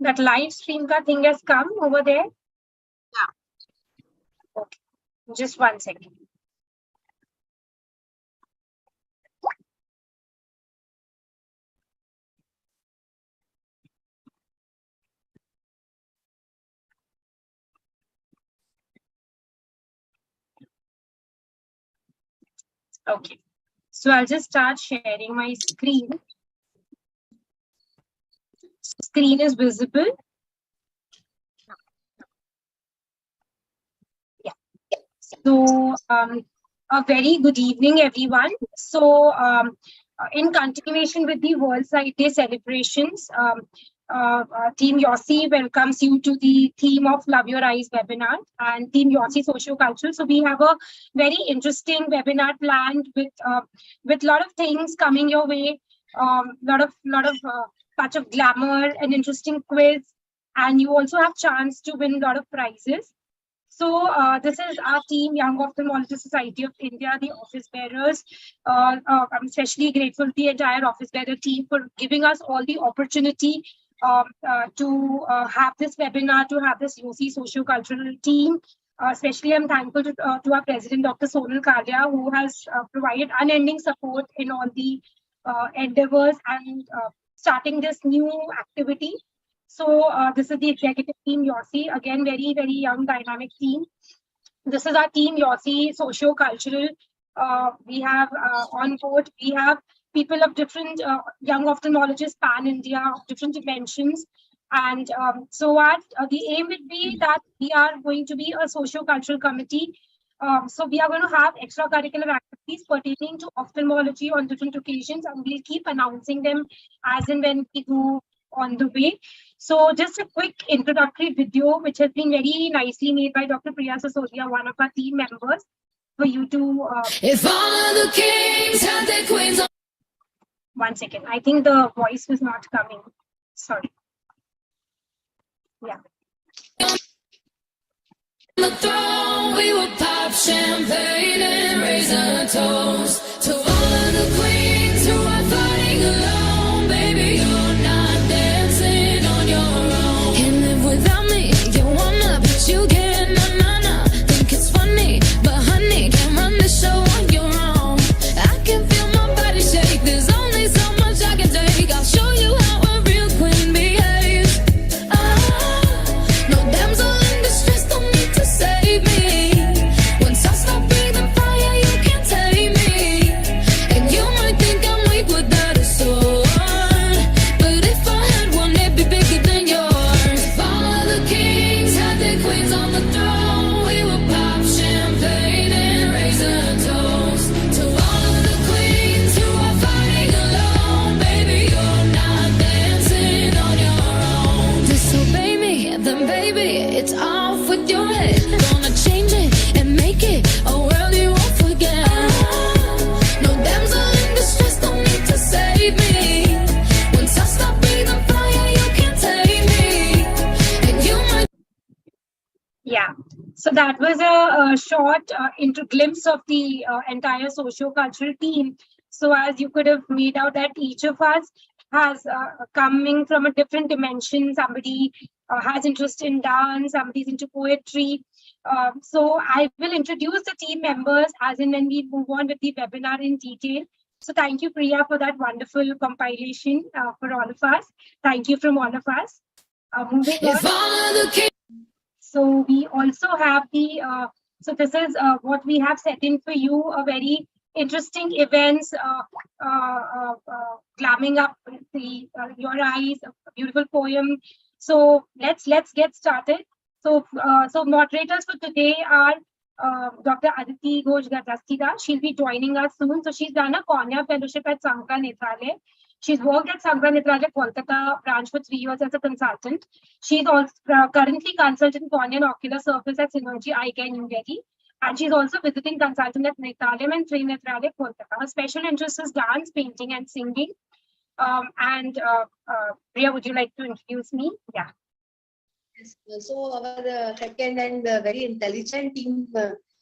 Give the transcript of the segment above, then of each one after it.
that live stream ka thing has come over there? Yeah. Okay. Just 1 second. Okay. So I'll just start sharing my screen. Screen is visible. Yeah. So a very good evening, everyone. So in continuation with the World Sight Day celebrations, Team Yosi welcomes you to the theme of Love Your Eyes webinar and Team Yosi Socio-Cultural. So we have a very interesting webinar planned with a lot of things coming your way, lot of touch of glamour, an interesting quiz, and you also have chance to win a lot of prizes. So this is our team, Young Ophthalmologist Society of India, the office bearers. I'm especially grateful to the entire office bearer team for giving us all the opportunity to have this webinar, to have this Yosi socio-cultural team. Especially, I'm thankful to our president, Dr. Sonal Kalia, who has provided unending support in all the endeavors and starting this new activity. So this is the executive team, Yosi. Again, very, very young, dynamic team. This is our team, Yosi, socio-cultural. We have on board, we have people of different young ophthalmologists, pan-India, of different dimensions. And so what the aim would be that we are going to be a socio-cultural committee. So we are going to have extracurricular activities pertaining to ophthalmology on different occasions, and we'll keep announcing them as and when we go on the way. So just a quick introductory video, which has been very nicely made by Dr. Priya Sasodia, one of our team members, for you to... If all of the kings had their queens on... 1 second. I think the voice was not coming. Sorry. Yeah. On the throne, we would pop champagne and raise a toast to all of the queens who are fighting alone. Baby, you're not dancing on your own. Can't live without me, you wanna, but you can't. Nah. Think it's funny, but honey, can't run the show on your own. I can feel my body shake, there's only so much I can take. I'll show you how a real queen behaves. No damsel in distress, don't need to save me. Once I stop breathing fire, you can't tame me. And you might think I'm weak without a sword, but if I had one, it'd be bigger than yours. If all of the kings had their queens on the throne, we would pop champagne and raise a toast to all of the queens who are fighting alone. Baby, you're not dancing on your own. Disobey me, then baby, it's off with your head. Gonna change it and make it a world you won't forget. No damsel in distress, don't need to save me. Once I stop breathing fire, you can't tame me. And you might... Yeah. So that was a short glimpse of the entire socio-cultural team. So as you could have made out that each of us has coming from a different dimension. Somebody has interest in dance, somebody's into poetry. So I will introduce the team members as in when we move on with the webinar in detail. So thank you, Priya, for that wonderful compilation for all of us. Thank you from all of us. Moving on. If all of the kings... So we also have the, so this is what we have set in for you, a very interesting events, glamming up the your eyes, a beautiful poem. So let's get started. So so moderators for today are Dr. Aditi Ghosh Gardastida. She'll be joining us soon. So she's done a cornea fellowship at Sankara Netralaya. She's worked at Sankara Netralaya Kolkata branch for 3 years as a consultant. She's also currently consultant cornea and ocular surface at Synergy Eye Care New Delhi. And she's also visiting consultant at Netralayam and Train Netralaya Kolkata. Her special interest is dance, painting, and singing. Priya, would you like to introduce me? Yeah. Yes. So our second and very intelligent team,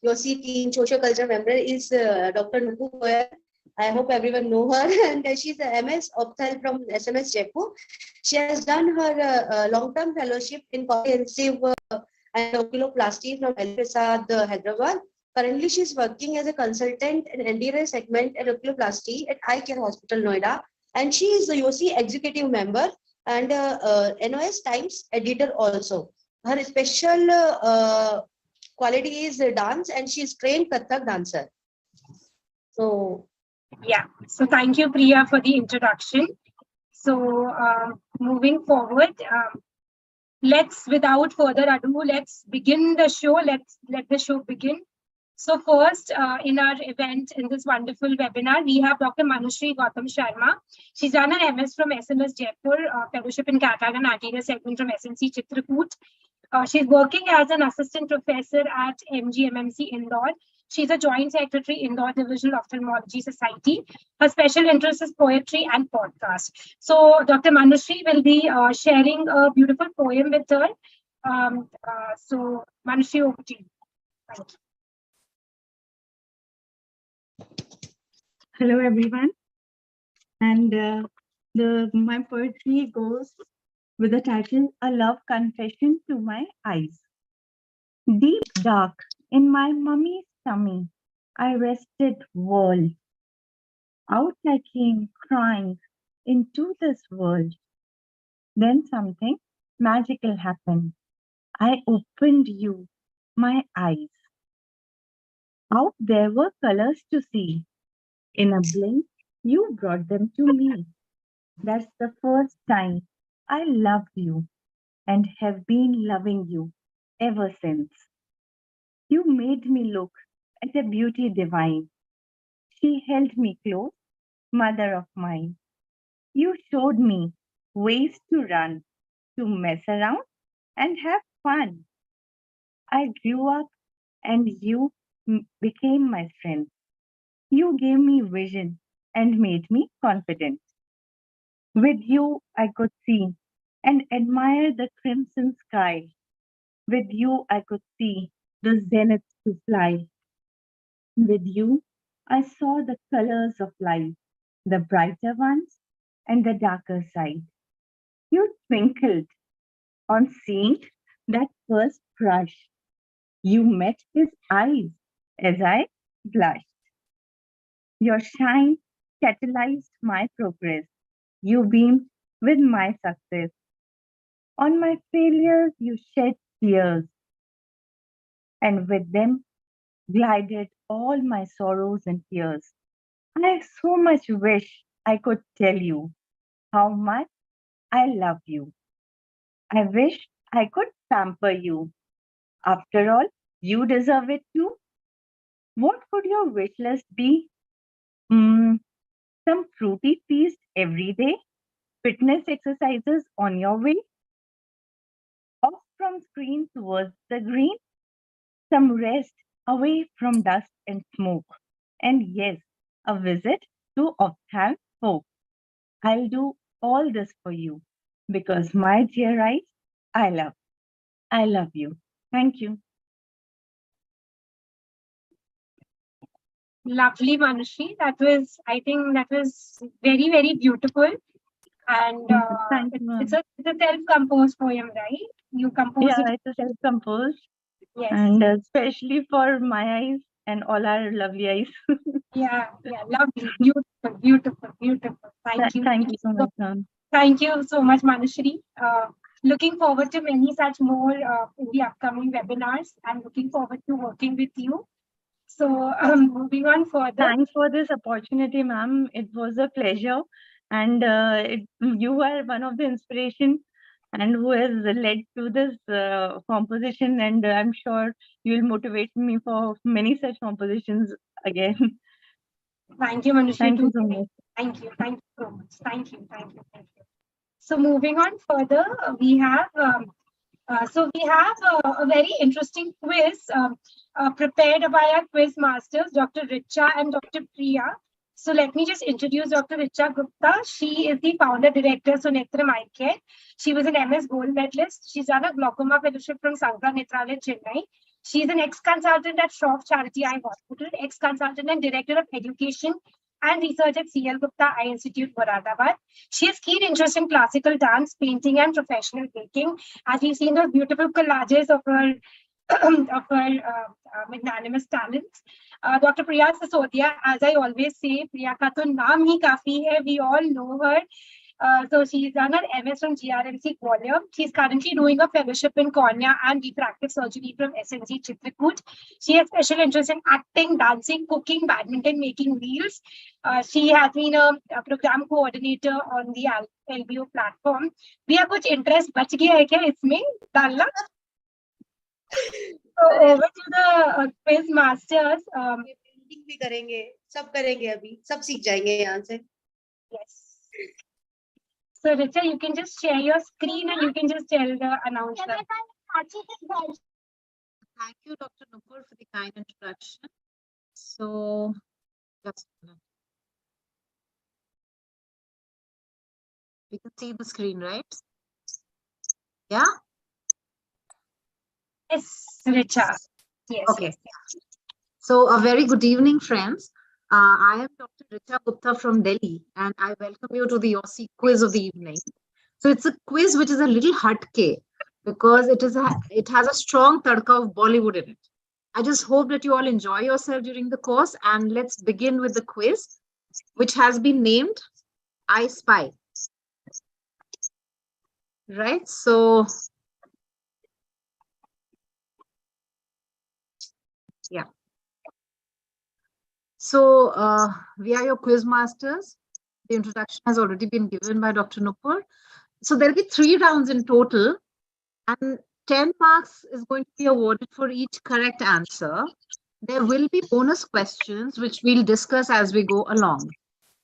Yosi team, social culture member is Dr. Nupu Goyal. I hope everyone know her, and she's a MS Opthal from SMS Jaipur. She has done her long-term fellowship in comprehensive and oculoplasty from Ali Prasad, Hyderabad. Currently, she is working as a consultant in anterior segment and oculoplasty at Eye Care Hospital, Noida. And she is the Yosi executive member and NOS Times editor also. Her special quality is dance, and she is trained Kathak dancer. So Yeah. So thank you, Priya, for the introduction. So moving forward, without further ado, let's begin the show. Let the show begin. So first, in our event, in this wonderful webinar, we have Dr. Manushree Gautam Sharma. She's done an MS from SMS Jaipur, fellowship in cataract and anterior segment from SNC Chitrakoot. She's working as an assistant professor at MGMMC Indore. She's a joint secretary, Indore Division of Ophthalmology Society. Her special interest is poetry and podcast. So Dr. Manushree will be sharing a beautiful poem with her. So Manushree, over to you. Thank you. Hello, everyone. And my poetry goes with the title, A Love Confession to My Eyes. Deep dark in my mummy's tummy, I rested world. Out I came crying into this world. Then something magical happened. I opened you, my eyes. Out there were colors to see. In a blink, you brought them to me. That's the first time I loved you and have been loving you ever since. You made me look at a beauty divine. She held me close, mother of mine. You showed me ways to run, to mess around and have fun. I grew up and you became my friend. You gave me vision and made me confident. With you, I could see and admire the crimson sky. With you, I could see the zenith to fly. With you, I saw the colors of life, the brighter ones and the darker side. You twinkled on seeing that first crush. You met his eyes as I blushed. Your shine catalyzed my progress. You beamed with my success. On my failures, you shed tears, and with them glided all my sorrows and fears. I so much wish I could tell you how much I love you. I wish I could pamper you. After all, you deserve it too. What would your wish list be? Hmm, some fruity feast every day? Fitness exercises on your way? Off from screen towards the green? Some rest away from dust and smoke? And yes, a visit to Opthal folk. I'll do all this for you because my dear eyes, I love you. Thank you. Lovely, Manushree. I think that was very, very beautiful. And Thank you, it's ma'am. a self-composed poem, right? You composed Yeah, it. it's a self-composed Yes. and especially for my eyes and all our lovely eyes. Yeah, lovely. Beautiful, beautiful, beautiful. Thank you. Thank you so much, ma'am. Thank you so much, Manushree. Looking forward to many such more in the upcoming webinars. I'm looking forward to working with you. So moving on further. Thanks for this opportunity, ma'am. It was a pleasure. And you are one of the inspiration and who has led to this composition. And I'm sure you will motivate me for many such compositions again. Thank you, Manushree. Thank you so much. Thank you so much. Thank you. So moving on further, we have a very interesting quiz prepared by our quiz masters, Dr. Richa and Dr. Priya. So let me just introduce Dr. Richa Gupta. She is the founder director of Netram Eye Care. She was an MS Gold medalist. She's done a glaucoma fellowship from Sankara Netralaya, Chennai. She's an ex-consultant at Shroff Charity Eye Hospital, ex-consultant and director of education and research at CL Gupta Eye Institute, Moradabad. She has keen interest in classical dance, painting, and professional baking. As we've seen those beautiful collages of her of her magnanimous talents. Dr. Priya Sisodia, as I always say, Priya ka to naam hi kafi hai. We all know her. So she's done her MS from GRMC Gwalior. She's currently doing a fellowship in cornea and refractive surgery from SNC Chitrakoot. She has special interest in acting, dancing, cooking, badminton, making reels. She has been a program coordinator on the LBO platform. भैया कुछ interest बच गया है क्या इसमें डालना? So over to the quiz masters. Painting भी करेंगे, सब करेंगे अभी, सब सीख जाएंगे यहाँ से. Yes. So Richa, you can just share your screen and you can just tell the announcer. Thank you, Dr. Nupur, for the kind introduction. So, just a minute. You can see the screen, right? Yeah? Yes, Richa. Yes. Okay. Yes. So, a very good evening, friends. I am Dr. Richa Gupta from Delhi, and I welcome you to the Yosi quiz of the evening. So, it's a quiz which is a little hatke because it has a strong tadka of Bollywood in it. I just hope that you all enjoy yourself during the course, and let's begin with the quiz, which has been named I Spy. Right? So, yeah. So, we are your quiz masters. The introduction has already been given by Dr. Nupur. So, there'll be 3 rounds in total, and 10 marks is going to be awarded for each correct answer. There will be bonus questions, which we'll discuss as we go along.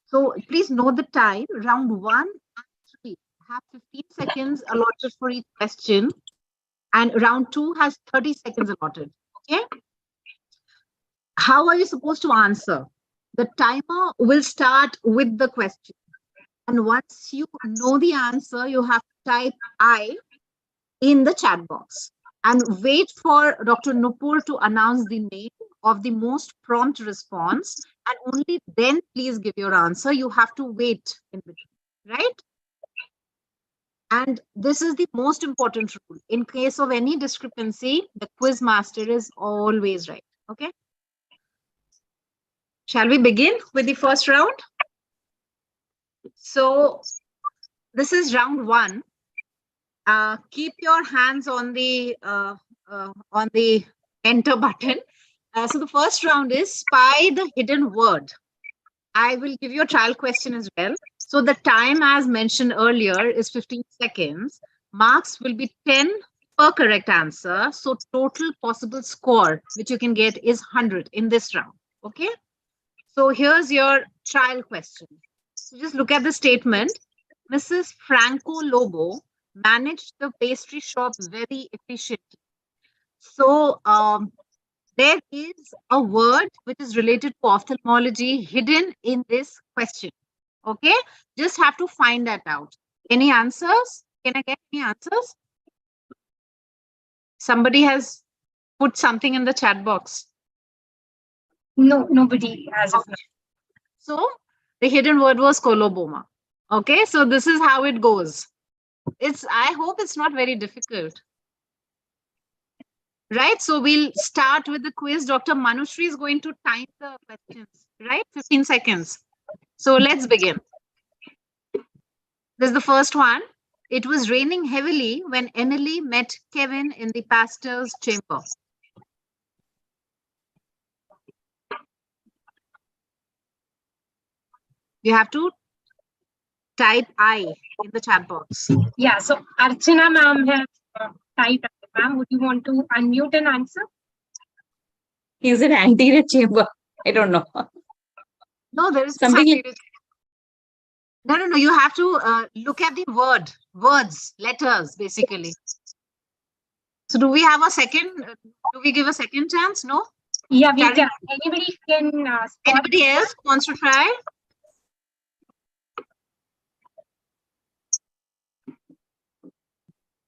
So, please note the time. Round 1 and 3 have 15 seconds allotted for each question, and round 2 has 30 seconds allotted. Okay? How are you supposed to answer? The timer will start with the question. And once you know the answer, you have to type I in the chat box and wait for Dr. Nupur to announce the name of the most prompt response. And only then please give your answer. You have to wait in between, right? And this is the most important rule. In case of any discrepancy, the quiz master is always right. Okay? Shall we begin with the first round? So this is round 1. Keep your hands on the enter button. So the first round is spy the hidden word. I will give you a trial question as well. So the time, as mentioned earlier, is 15 seconds. Marks will be 10 per correct answer. So total possible score which you can get is 100 in this round. Okay. So here's your trial question. So just look at the statement. Mrs. Franco Lobo managed the pastry shop very efficiently. So there is a word which is related to ophthalmology hidden in this question. Okay, just have to find that out. Any answers? Can I get any answers? Somebody has put something in the chat box. No, nobody as of now. So the hidden word was coloboma. Okay, so this is how it goes. I hope it's not very difficult. Right, so we'll start with the quiz. Dr. Manushree is going to time the questions, right? 15 seconds. So let's begin. This is the first one. It was raining heavily when Emily met Kevin in the pastor's chamber. You have to type I in the chat box. Yeah, so Archana ma'am has typed. Ma'am, would you want to unmute and answer? Is it anterior chamber? I don't know. No, there is Something like- No. You have to look at the words, letters, basically. So do we have a second? Do we give a second chance? No? Yeah, we can. Anybody can spot. Anybody else wants to try?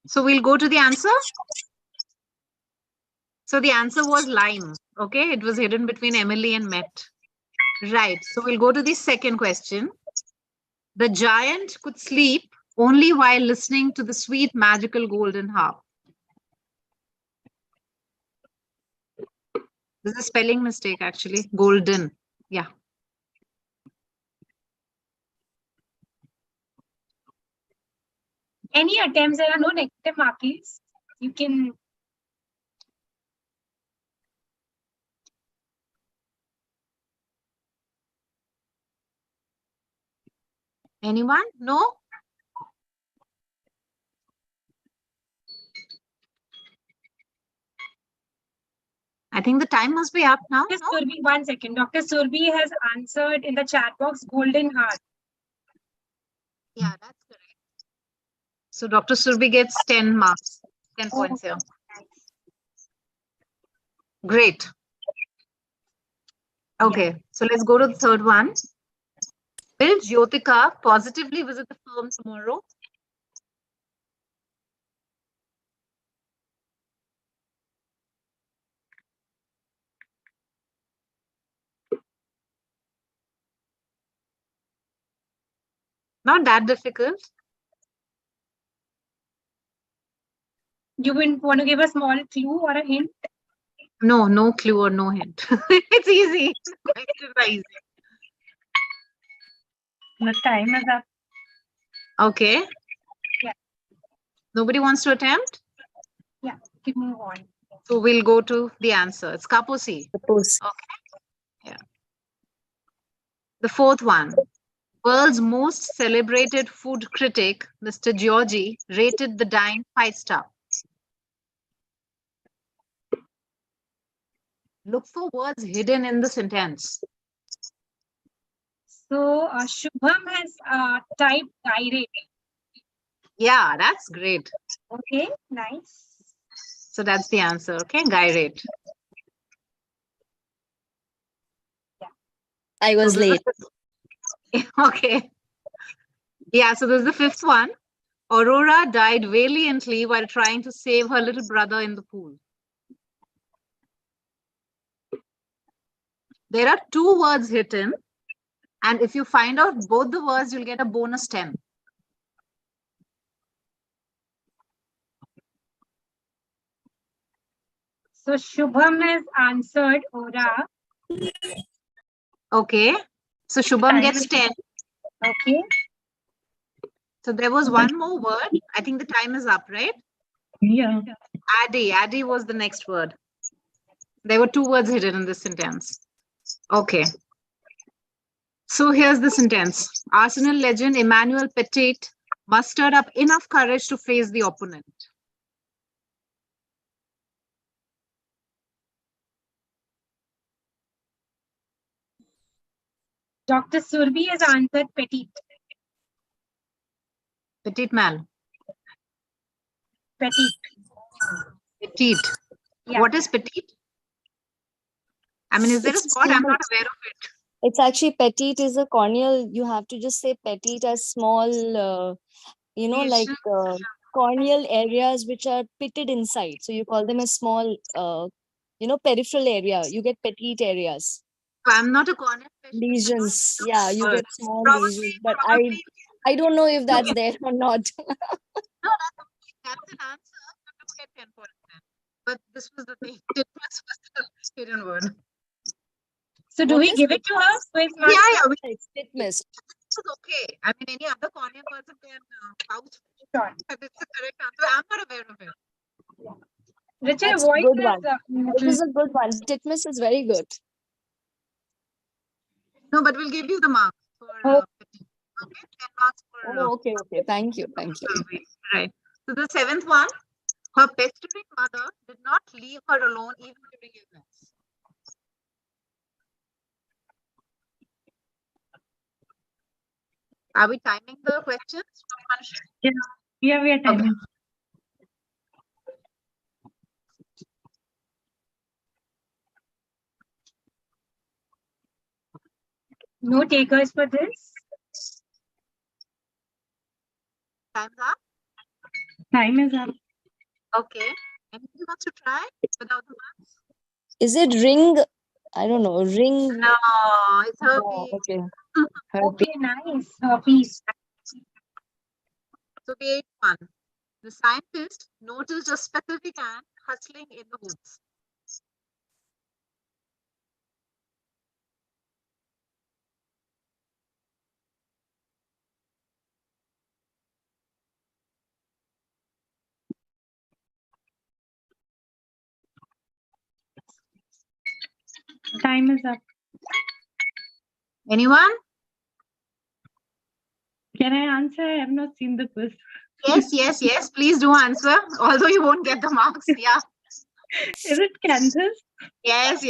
So we'll go to the answer. So the answer was lime. Okay, it was hidden between Emily and Met. Right. So we'll go to the second question. The giant could sleep only while listening to the sweet magical golden harp. This is a spelling mistake, actually. Golden. Yeah. Any attempts, there are no negative markings. You can. Anyone? No? I think the time must be up now. Dr. No? Surbi, 1 second. Dr. Surbi has answered in the chat box golden heart. Yeah, that's correct. So Dr. Surbi gets 10 marks, 10 Oh, points here. Great. Okay, so let's go to the third one. Will Jyotika positively visit the firm tomorrow? Not that difficult. You want to give a small clue or a hint? No, no clue or no hint. It's easy. Questions are easy. The time is up. Okay. Yeah. Nobody wants to attempt? Yeah, keep move on. So we'll go to the answer. It's Kaposi. Suppose. Yeah. The fourth one. World's most celebrated food critic, Mr. Georgie, rated the dine 5-star. Look for words hidden in the sentence. So Shubham has typed gyrate. Yeah, that's great. Okay, nice. So that's the answer. Okay, gyrate. I was So this is late. the- Okay. Yeah, so there's the fifth one. Aurora died valiantly while trying to save her little brother in the pool. There are 2 words hidden, and if you find out both the words, you'll get a bonus 10. So Shubham has answered Ora. Okay, so Shubham Time gets is 10. Okay. So there was one more word. I think the time is up, right? Yeah. Addy was the next word. There were 2 words hidden in this sentence. Okay. So here's the sentence. Arsenal legend Emmanuel Petit mustered up enough courage to face the opponent. Dr. Surbi has answered petite. Petit mal. Petite. Petite. Yeah. What is petite? I mean, is there a spot? I'm not aware of it. It's actually petite is a corneal. You have to just say petite as small, like corneal areas which are pitted inside. So you call them a small, peripheral area. You get petite areas. I'm not a corner specialist. Lesions. Yeah, you get small lesions. Probably, But probably. I don't know if that's there or not. No, that's an answer. You do get 10 points then. But this was the thing. It was the hidden word. So do What we is give it? it to her? Quiz Yeah, master? yeah. It's litmus. This is okay. I mean, any other cornea person can vouch Sure. that it's the correct answer. I'm not aware of it. Richard, That's voice good is one. It is a good one. Litmus is very good. No, but we'll give you the marks for Oh. okay, 10 marks for Oh, okay. Thank you. survey. Right. So the 7th one, her pestering mother did not leave her alone even during illness. Are we timing the questions? Yeah, we are Okay. timing. no takers for this. Time's up. Time is up. Okay. Anybody wants to try without the marks? Is it ring I don't know, ring. No, it's Yeah, herpes. okay. Herpes. Okay, nice. Peace. So page 1. The scientist noticed a specific ant hustling in the woods. Time is up. Anyone? Can I answer? I have not seen the quiz. Yes. Please do answer. Although you won't get the marks. Yeah. Is it Kansas? Yes.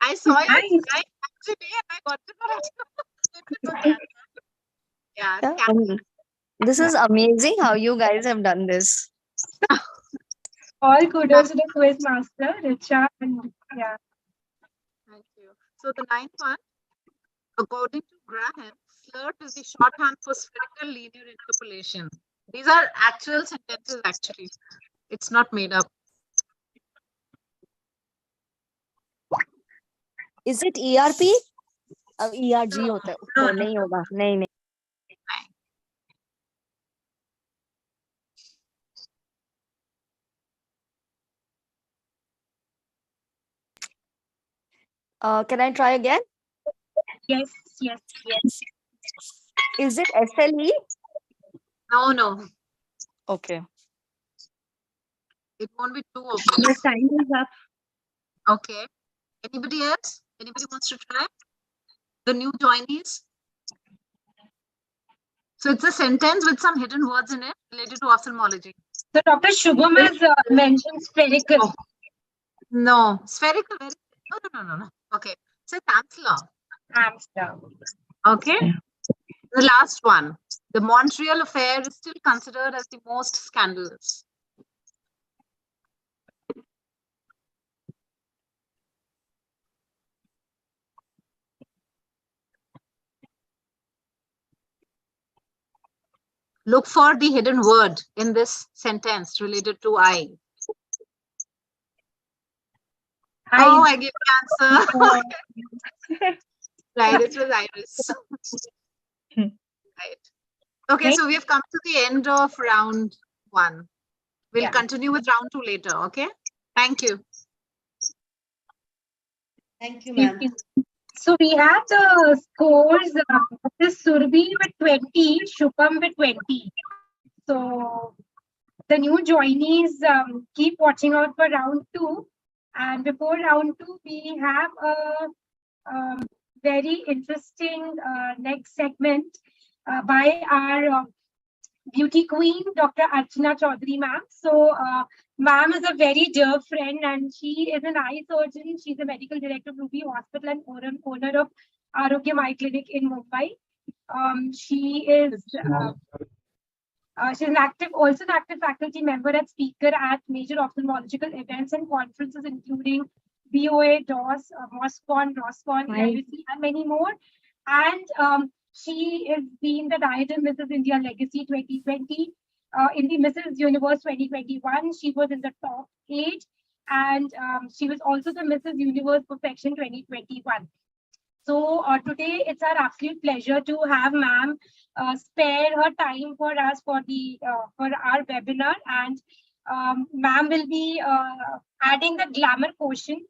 I saw your Nice. slide actually, and I got to know that. Yeah. Yeah, and this is amazing how you guys have done this. All kudos to the quiz master, Richa, and yeah. Thank you. So the 9th one, according to Graham, slurred is the shorthand for spherical linear interpolation. These are actual sentences actually. It's not made up. Is it ERP? अब ERG होता है तो नहीं होगा, नहीं. Can I try again? Yes. Is it SLE? No. Okay. It won't be too The obvious. time is up. Okay. Anybody else? Anybody wants to try? The new joinees? So it's a sentence with some hidden words in it related to ophthalmology. So Dr. Shubham has mentioned spherical. Oh. No. Spherical. No. Okay. So Tamp's law. Hamster. Okay. The last one. The Montreal affair is still considered as the most scandalous. Look for the hidden word in this sentence related to eye. Oh, I gave the answer. Right, it was iris. Right. Okay, so we have come to the end of round 1. We'll continue with round 2 later, okay? Thank you. Thank you, ma'am. So we have the scores. This Surbhi with 20, Shubham with 20. So the new joinees, keep watching out for round 2. And before round 2, we have a very interesting next segment by our beauty queen, Dr. Archana Chaudhary ma'am. So ma'am is a very dear friend and she is an eye surgeon. She's the medical director of Ruby Hospital and owner of Arogyam Eye Clinic in Mumbai. She's an also an active faculty member and speaker at major ophthalmological events and conferences, including BOA, DOS, MOSCON, ROSCON, LBC, and many more. And she is being the Diadem Mrs. India Legacy 2020. In the Mrs. Universe 2021, she was in the top 8. And she was also the Mrs. Universe Perfection 2021. So today it's our absolute pleasure to have ma'am spare her time for us for our webinar, and ma'am will be adding the glamour quotient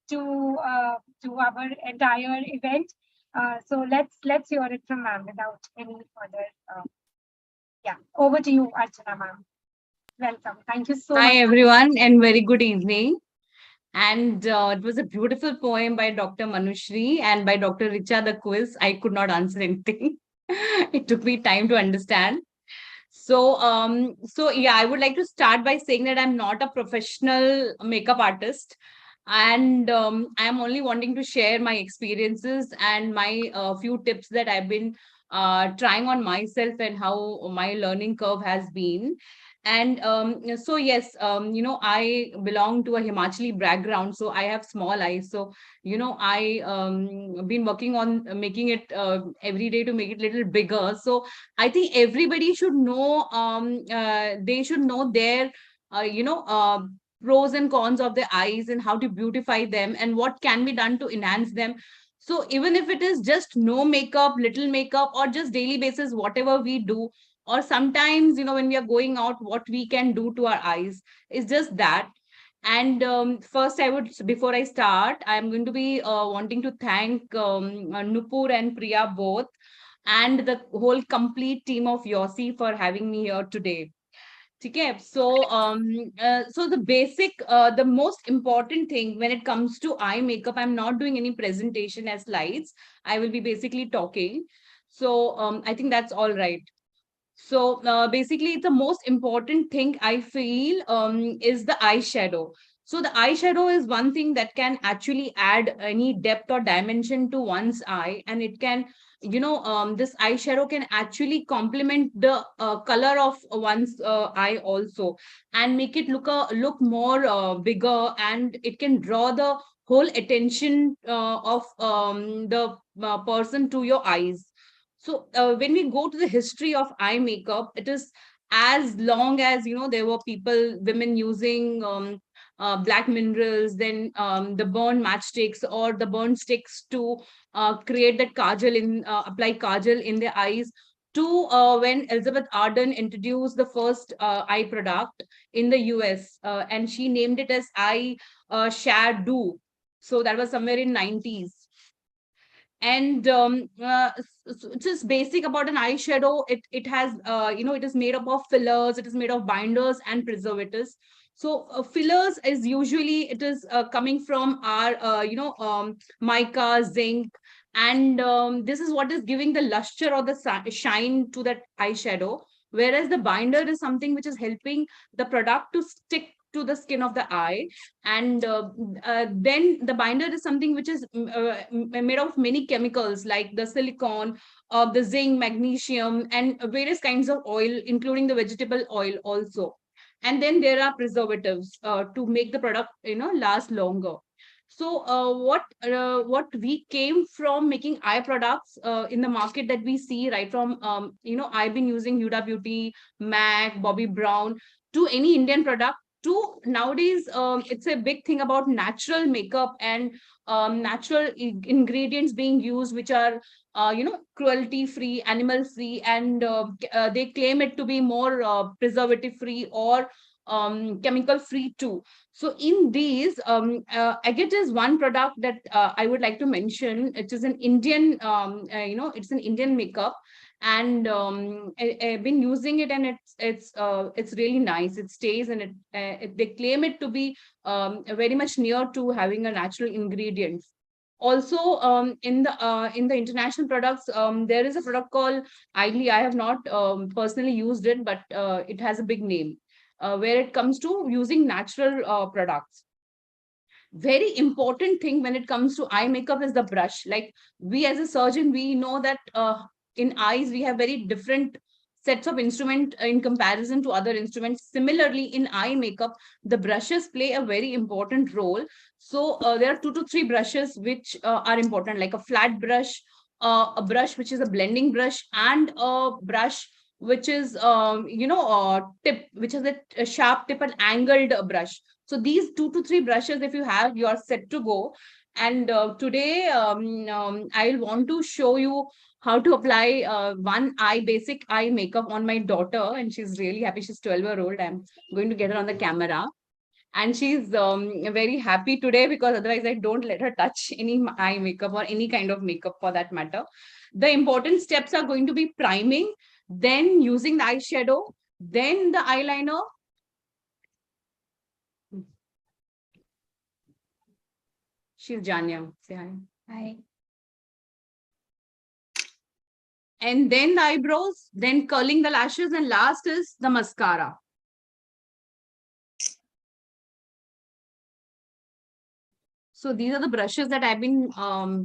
to our entire event. So let's hear it from ma'am without any further. Over to you, Archana ma'am. Welcome. Thank you so much. Hi everyone, and very good evening. And it was a beautiful poem by Dr. Manushri and by Dr. Richa, the quiz. I could not answer anything. It took me time to understand. So I would like to start by saying that I'm not a professional makeup artist. And I'm only wanting to share my experiences and my few tips that I've been trying on myself and how my learning curve has been. And so yes, I belong to a Himachali background, so I have small eyes. So I been working on making it every day to make it a little bigger. So I think everybody should know. They should know their pros and cons of the eyes and how to beautify them and what can be done to enhance them. So even if it is just no makeup, little makeup, or just daily basis, whatever we do, or sometimes, when we are going out, what we can do to our eyes is just that. And first, before I start, I'm going to be wanting to thank Nupur and Priya both, and the whole complete team of Yosi for having me here today. Okay, so the basic, the most important thing when it comes to eye makeup, I'm not doing any presentation as slides. I will be basically talking. So I think that's all right. So basically, the most important thing I feel is the eyeshadow. So the eyeshadow is one thing that can actually add any depth or dimension to one's eye, and it can, this eyeshadow can actually complement the color of one's eye also, and make it look more bigger, and it can draw the whole attention of the person to your eyes. So when we go to the history of eye makeup, it is as long as there were women using black minerals, then the burn matchsticks or the burn sticks to create that apply kajal in their eyes. To when Elizabeth Arden introduced the first eye product in the US, and she named it as eye shadow. So that was somewhere in 90s. And just basic about an eyeshadow, it has it is made up of fillers, it is made of binders and preservatives. So fillers is usually, it is coming from our mica, zinc, and this is what is giving the luster or the shine to that eyeshadow, whereas the binder is something which is helping the product to stick to the skin of the eye. And then the binder is something which is made of many chemicals like the silicone, the zinc, magnesium, and various kinds of oil, including the vegetable oil also. And then there are preservatives to make the product last longer. So what we came from making eye products in the market that we see right from I've been using Huda Beauty, MAC, Bobbi Brown, to any Indian product, to nowadays it's a big thing about natural makeup and natural ingredients being used, which are cruelty free, animal free, and they claim it to be more preservative free or chemical free too. So in these, agate is one product that I would like to mention. It is an Indian, it's an Indian makeup, and I've been using it, and it's really nice. It stays, and they claim it to be very much near to having a natural ingredients. Also, in the international products, there is a product called Idly. I have not personally used it, but it has a big name where it comes to using natural products. Very important thing when it comes to eye makeup is the brush. Like, we as a surgeon, we know that in eyes we have very different sets of instrument in comparison to other instruments. Similarly, in eye makeup, the brushes play a very important role. So there are 2 to 3 brushes which are important, like a flat brush, a brush which is a blending brush, and a brush which is tip, which is a sharp tip and angled brush. So these 2 to 3 brushes, if you have, you are set to go. And today, I'll want to show you how to apply one basic eye makeup on my daughter. And she's really happy. She's 12-year-old. I'm going to get her on the camera. And she's very happy today, because otherwise I don't let her touch any eye makeup or any kind of makeup for that matter. The important steps are going to be priming, then using the eyeshadow, then the eyeliner. She's Janya. Say hi. Hi. And then the eyebrows, then curling the lashes, and last is the mascara. So these are the brushes that I've been, are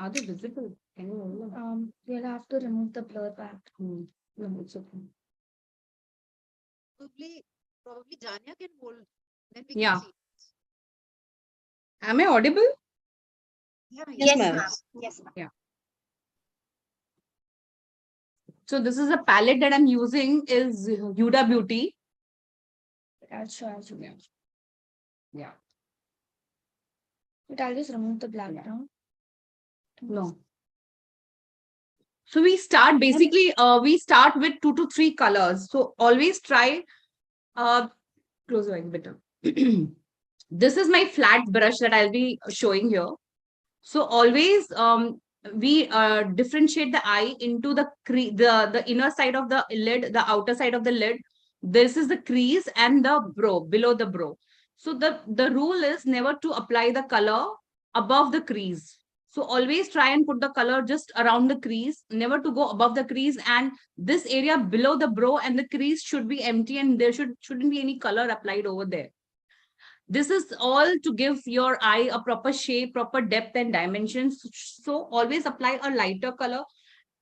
they visible? Can you hold them? We'll have to remove the blur back. No, it's okay. Probably Janya can hold. Then we Yeah. can see. Am I audible? Yeah, Yes, ma'am. ma'am. Yes, ma'am. Yeah. So this is a palette that I'm using, is Huda Beauty. I'll show you. Yeah. But I'll just remove the background. No. So we start basically, we start with 2 to 3 colors. So always try, close your eyes better. This is my flat brush that I'll be showing here. So always we differentiate the eye into the inner side of the lid, the outer side of the lid. This is the crease and the brow, below the brow. So the rule is never to apply the color above the crease. So always try and put the color just around the crease, never to go above the crease, and this area below the brow and the crease should be empty, and there shouldn't be any color applied over there. This is all to give your eye a proper shape, proper depth and dimensions. So always apply a lighter color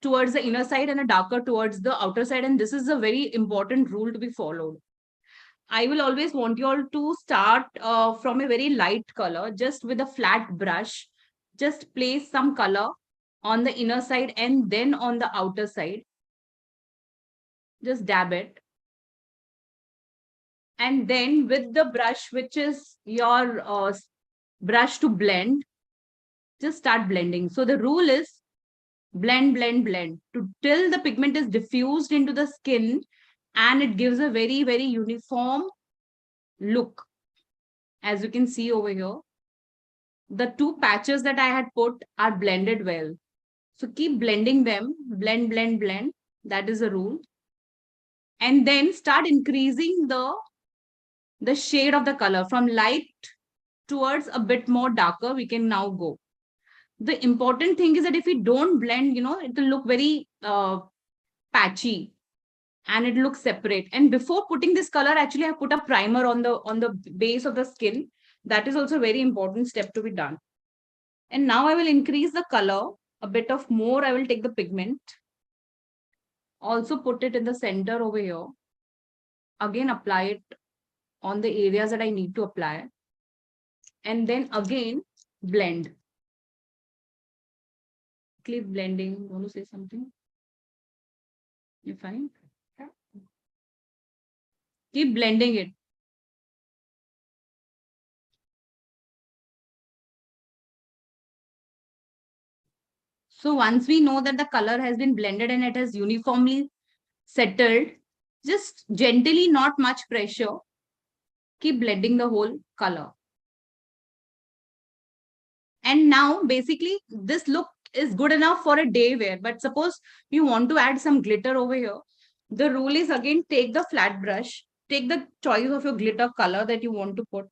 towards the inner side and a darker towards the outer side. And this is a very important rule to be followed. I will always want you all to start from a very light color, just with a flat brush. Just place some color on the inner side and then on the outer side. Just dab it. And then with the brush, which is your brush to blend, just start blending. So the rule is blend, blend, blend till the pigment is diffused into the skin and it gives a very, very uniform look. As you can see over here, the 2 patches that I had put are blended well. So keep blending them, blend, blend, blend. That is the rule. And then start increasing the shade of the color from light towards a bit more darker. We can now go. The important thing is that if we don't blend, it will look very patchy and it looks separate. And before putting this color, actually I put a primer on the base of the skin. That is also a very important step to be done. And now I will increase the color a bit of more. I will take the pigment, also put it in the center over here. Again, apply it on the areas that I need to apply. And then again, blend. Keep blending. Want to say something? You fine? Yeah. Keep blending it. So once we know that the color has been blended and it has uniformly settled, just gently, not much pressure, keep blending the whole color. And now basically this look is good enough for a day wear, but suppose you want to add some glitter over here. The rule is again, take the flat brush, take the choice of your glitter color that you want to put,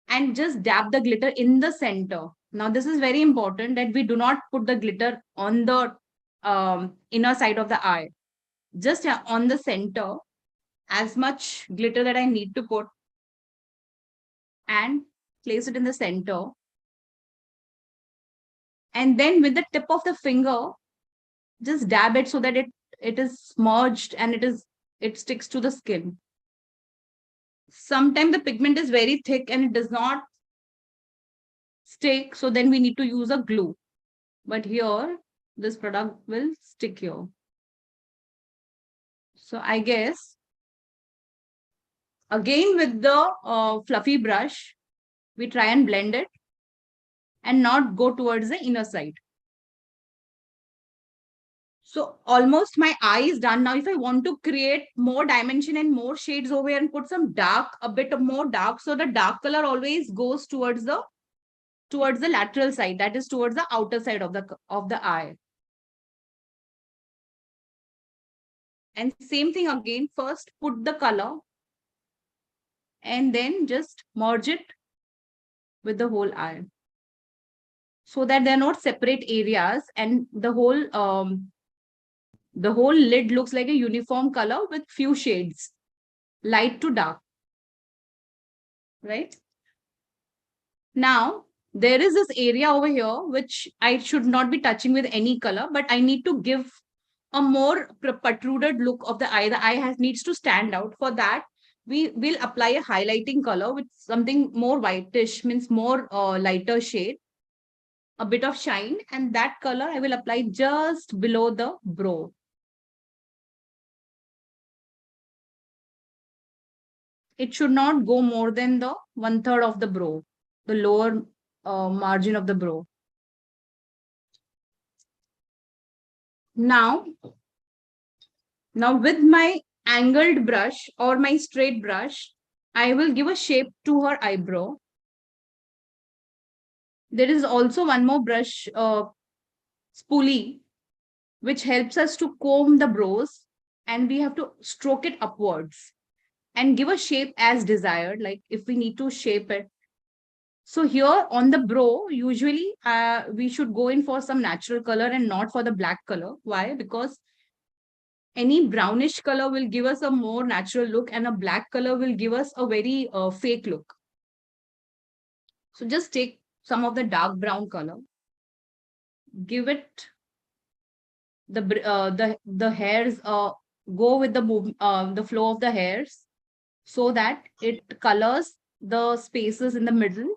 and just dab the glitter in the center. Now this is very important that we do not put the glitter on the inner side of the eye, just on the center, as much glitter that I need to put, and place it in the center. And then with the tip of the finger, just dab it so that it is smudged and it sticks to the skin. Sometimes the pigment is very thick and it does not stick, so then we need to use a glue. But here, this product will stick here. So I guess, again with the fluffy brush, we try and blend it and not go towards the inner side. So almost my eye is done. Now, if I want to create more dimension and more shades over here and put some dark, a bit more dark, so the dark color always goes towards the lateral side, that is towards the outer side of the eye. And same thing again, first put the color and then just merge it with the whole eye, so that they're not separate areas and the whole lid looks like a uniform color with few shades, light to dark, right? Now, there is this area over here which I should not be touching with any color, but I need to give a more protruded look of the eye. The eye needs to stand out. For that, we will apply a highlighting color with something more whitish, means more lighter shade, a bit of shine, and that color I will apply just below the brow. it should not go more than the 1/3 of the brow, the lower margin of the brow. Now with my angled brush or my straight brush, I will give a shape to her eyebrow. There is also one more brush, spoolie, which helps us to comb the brows, and we have to stroke it upwards and give a shape as desired, like if we need to shape it. So here on the brow, usually we should go in for some natural color and not for the black color. Why? Because any brownish color will give us a more natural look and a black color will give us a very fake look. So just take some of the dark brown color, give it the hairs, go with the flow of the hairs so that it colors the spaces in the middle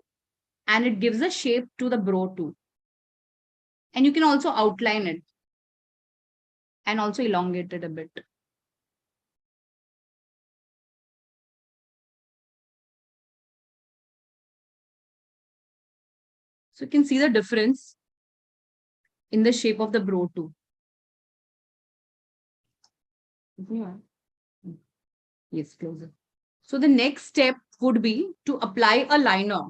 and it gives a shape to the brow too. And you can also outline it and also elongate it a bit. So you can see the difference in the shape of the brow too. Yes, closer. So the next step would be to apply a liner.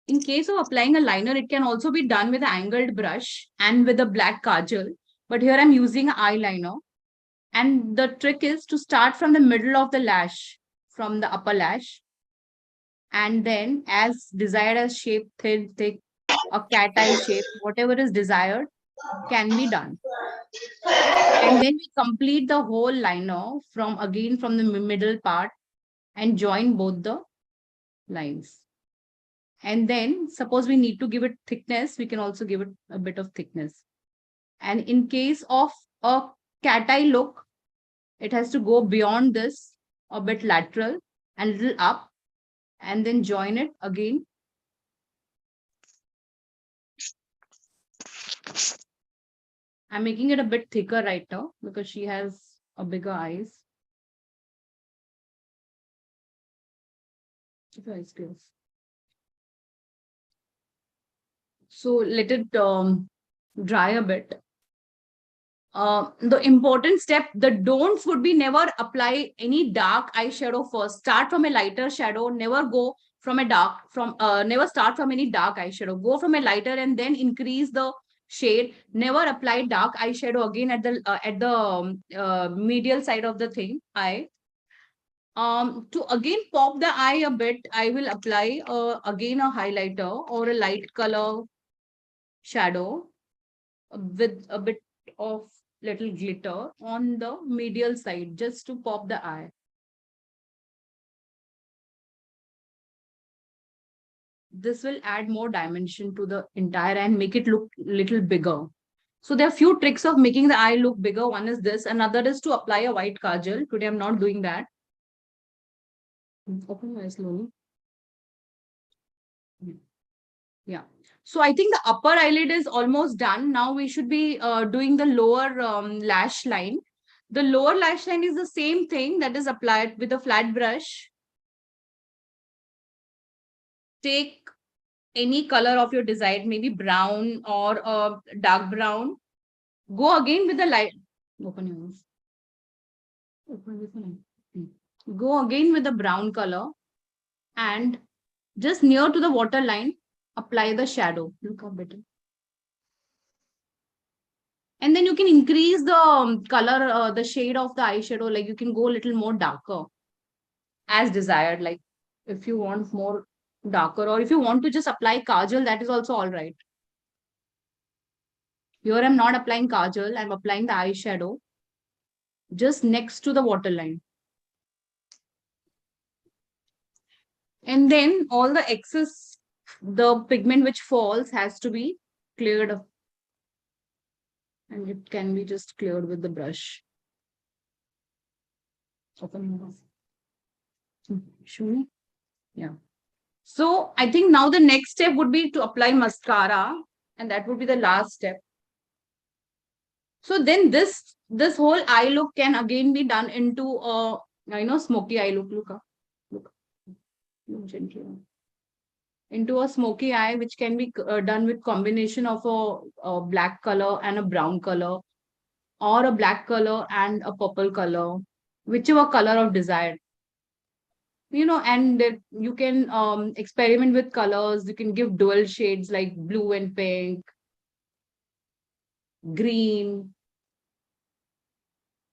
In case of applying a liner, it can also be done with an angled brush and with a black kajal. But here I'm using an eyeliner. And the trick is to start from the middle of the lash, from the upper lash. And then as desired as shape, thin, thick, a cat eye shape, whatever is desired can be done. And then we complete the whole liner from the middle part and join both the lines. And then suppose we need to give it thickness, we can also give it a bit of thickness. And in case of a cat eye look, it has to go beyond this, a bit lateral and little up, and then join it again. I'm making it a bit thicker right now because she has a bigger eyes. Keep your eyes closed. So let it dry a bit. The important step, the don'ts would be never apply any dark eyeshadow first. Start from a lighter shadow. Never go from a never start from any dark eyeshadow. Go from a lighter and then increase the shade. Never apply dark eyeshadow again at the medial side of the eye. To again pop the eye a bit, I will apply again a highlighter or a light color shadow with a bit of little glitter on the medial side just to pop the eye. This will add more dimension to the entire and make it look little bigger. So there are few tricks of making the eye look bigger. One is this, another is to apply a white kajal. Today I'm not doing that. Open your eyes slowly. Yeah. So I think the upper eyelid is almost done. Now we should be doing the lower lash line. The lower lash line is the same thing that is applied with a flat brush. Take any color of your desire, maybe brown or dark brown. Go again with the light. Open your eyes. Go again with the brown color and just near to the waterline, apply the shadow. Look how better. And then you can increase the color, the shade of the eyeshadow. Like you can go a little more darker as desired. Like if you want more darker or if you want to just apply kajal, that is also all right. Here I'm not applying kajal. I'm applying the eyeshadow just next to the waterline. And then all the excess, the pigment which falls has to be cleared up. And it can be just cleared with the brush. Open your eyes. Show me. Yeah. So I think now the next step would be to apply mascara. And that would be the last step. So then this whole eye look can again be done into a smoky eye look. Look, look gently. Into a smoky eye, which can be done with combination of a black color and a brown color, or a black color and a purple color, whichever color of desire. And that you can experiment with colors. You can give dual shades like blue and pink, green.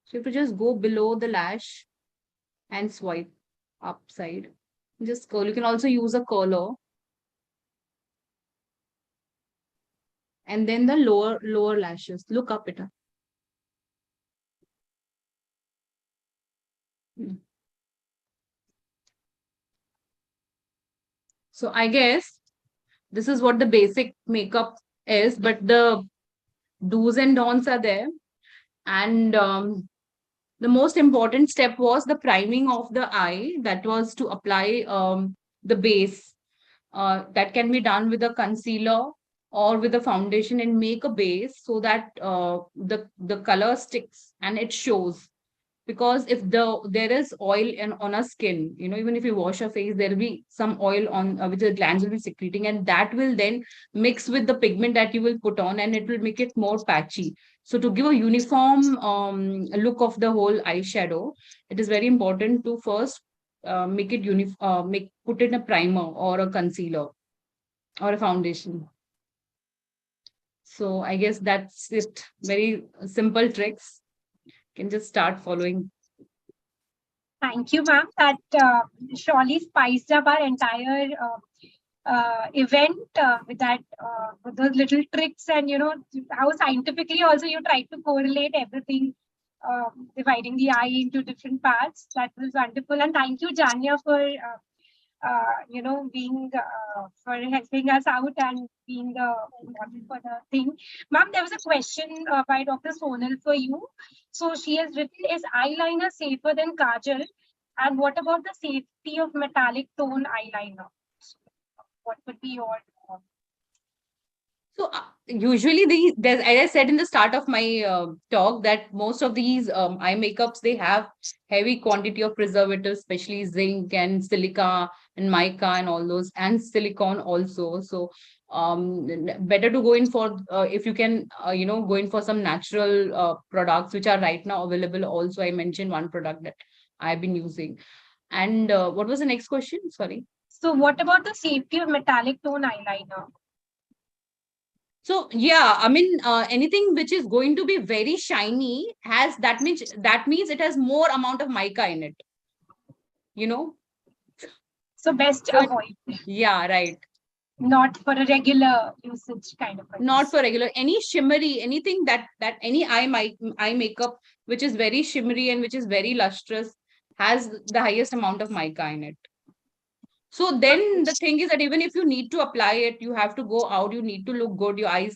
So you have to just go below the lash and swipe upside. Just curl. You can also use a curler. And then the lower lashes. Look up it. So I guess this is what the basic makeup is, but the do's and don'ts are there. And the most important step was the priming of the eye. That was to apply the base. That can be done with a concealer or with a foundation, and make a base so that the color sticks and it shows. Because if there is oil on our skin, even if you wash your face, there will be some oil on which the glands will be secreting, and that will then mix with the pigment that you will put on, and it will make it more patchy. So to give a uniform look of the whole eyeshadow, it is very important to first make it put in a primer or a concealer or a foundation. So I guess that's it. Very simple tricks. Can just start following. Thank you, ma'am. That surely spiced up our entire event with that with those little tricks, and how scientifically also you tried to correlate everything, dividing the eye into different parts. That was wonderful, and thank you, Janya, for being for helping us out and being important for the thing. Ma'am, there was a question by Dr. Sonal for you. So she has written, is eyeliner safer than kajal? And what about the safety of metallic tone eyeliner? What would be your So usually as I said in the start of my talk, that most of these eye makeups, they have heavy quantity of preservatives, especially zinc and silica and mica and all those, and silicone also. So better to go in for if you can go in for some natural products which are right now available. Also, I mentioned one product that I've been using. And what was the next question? Sorry. So what about the safety of metallic tone eyeliner? So yeah, I mean, anything which is going to be very shiny that means it has more amount of mica in it. So best So avoid. Yeah, right. Not for a regular usage kind of. Not for regular. Any shimmery, anything that any eye makeup which is very shimmery and which is very lustrous has the highest amount of mica in it. So then the thing is that even if you need to apply it, you have to go out, you need to look good, your eyes,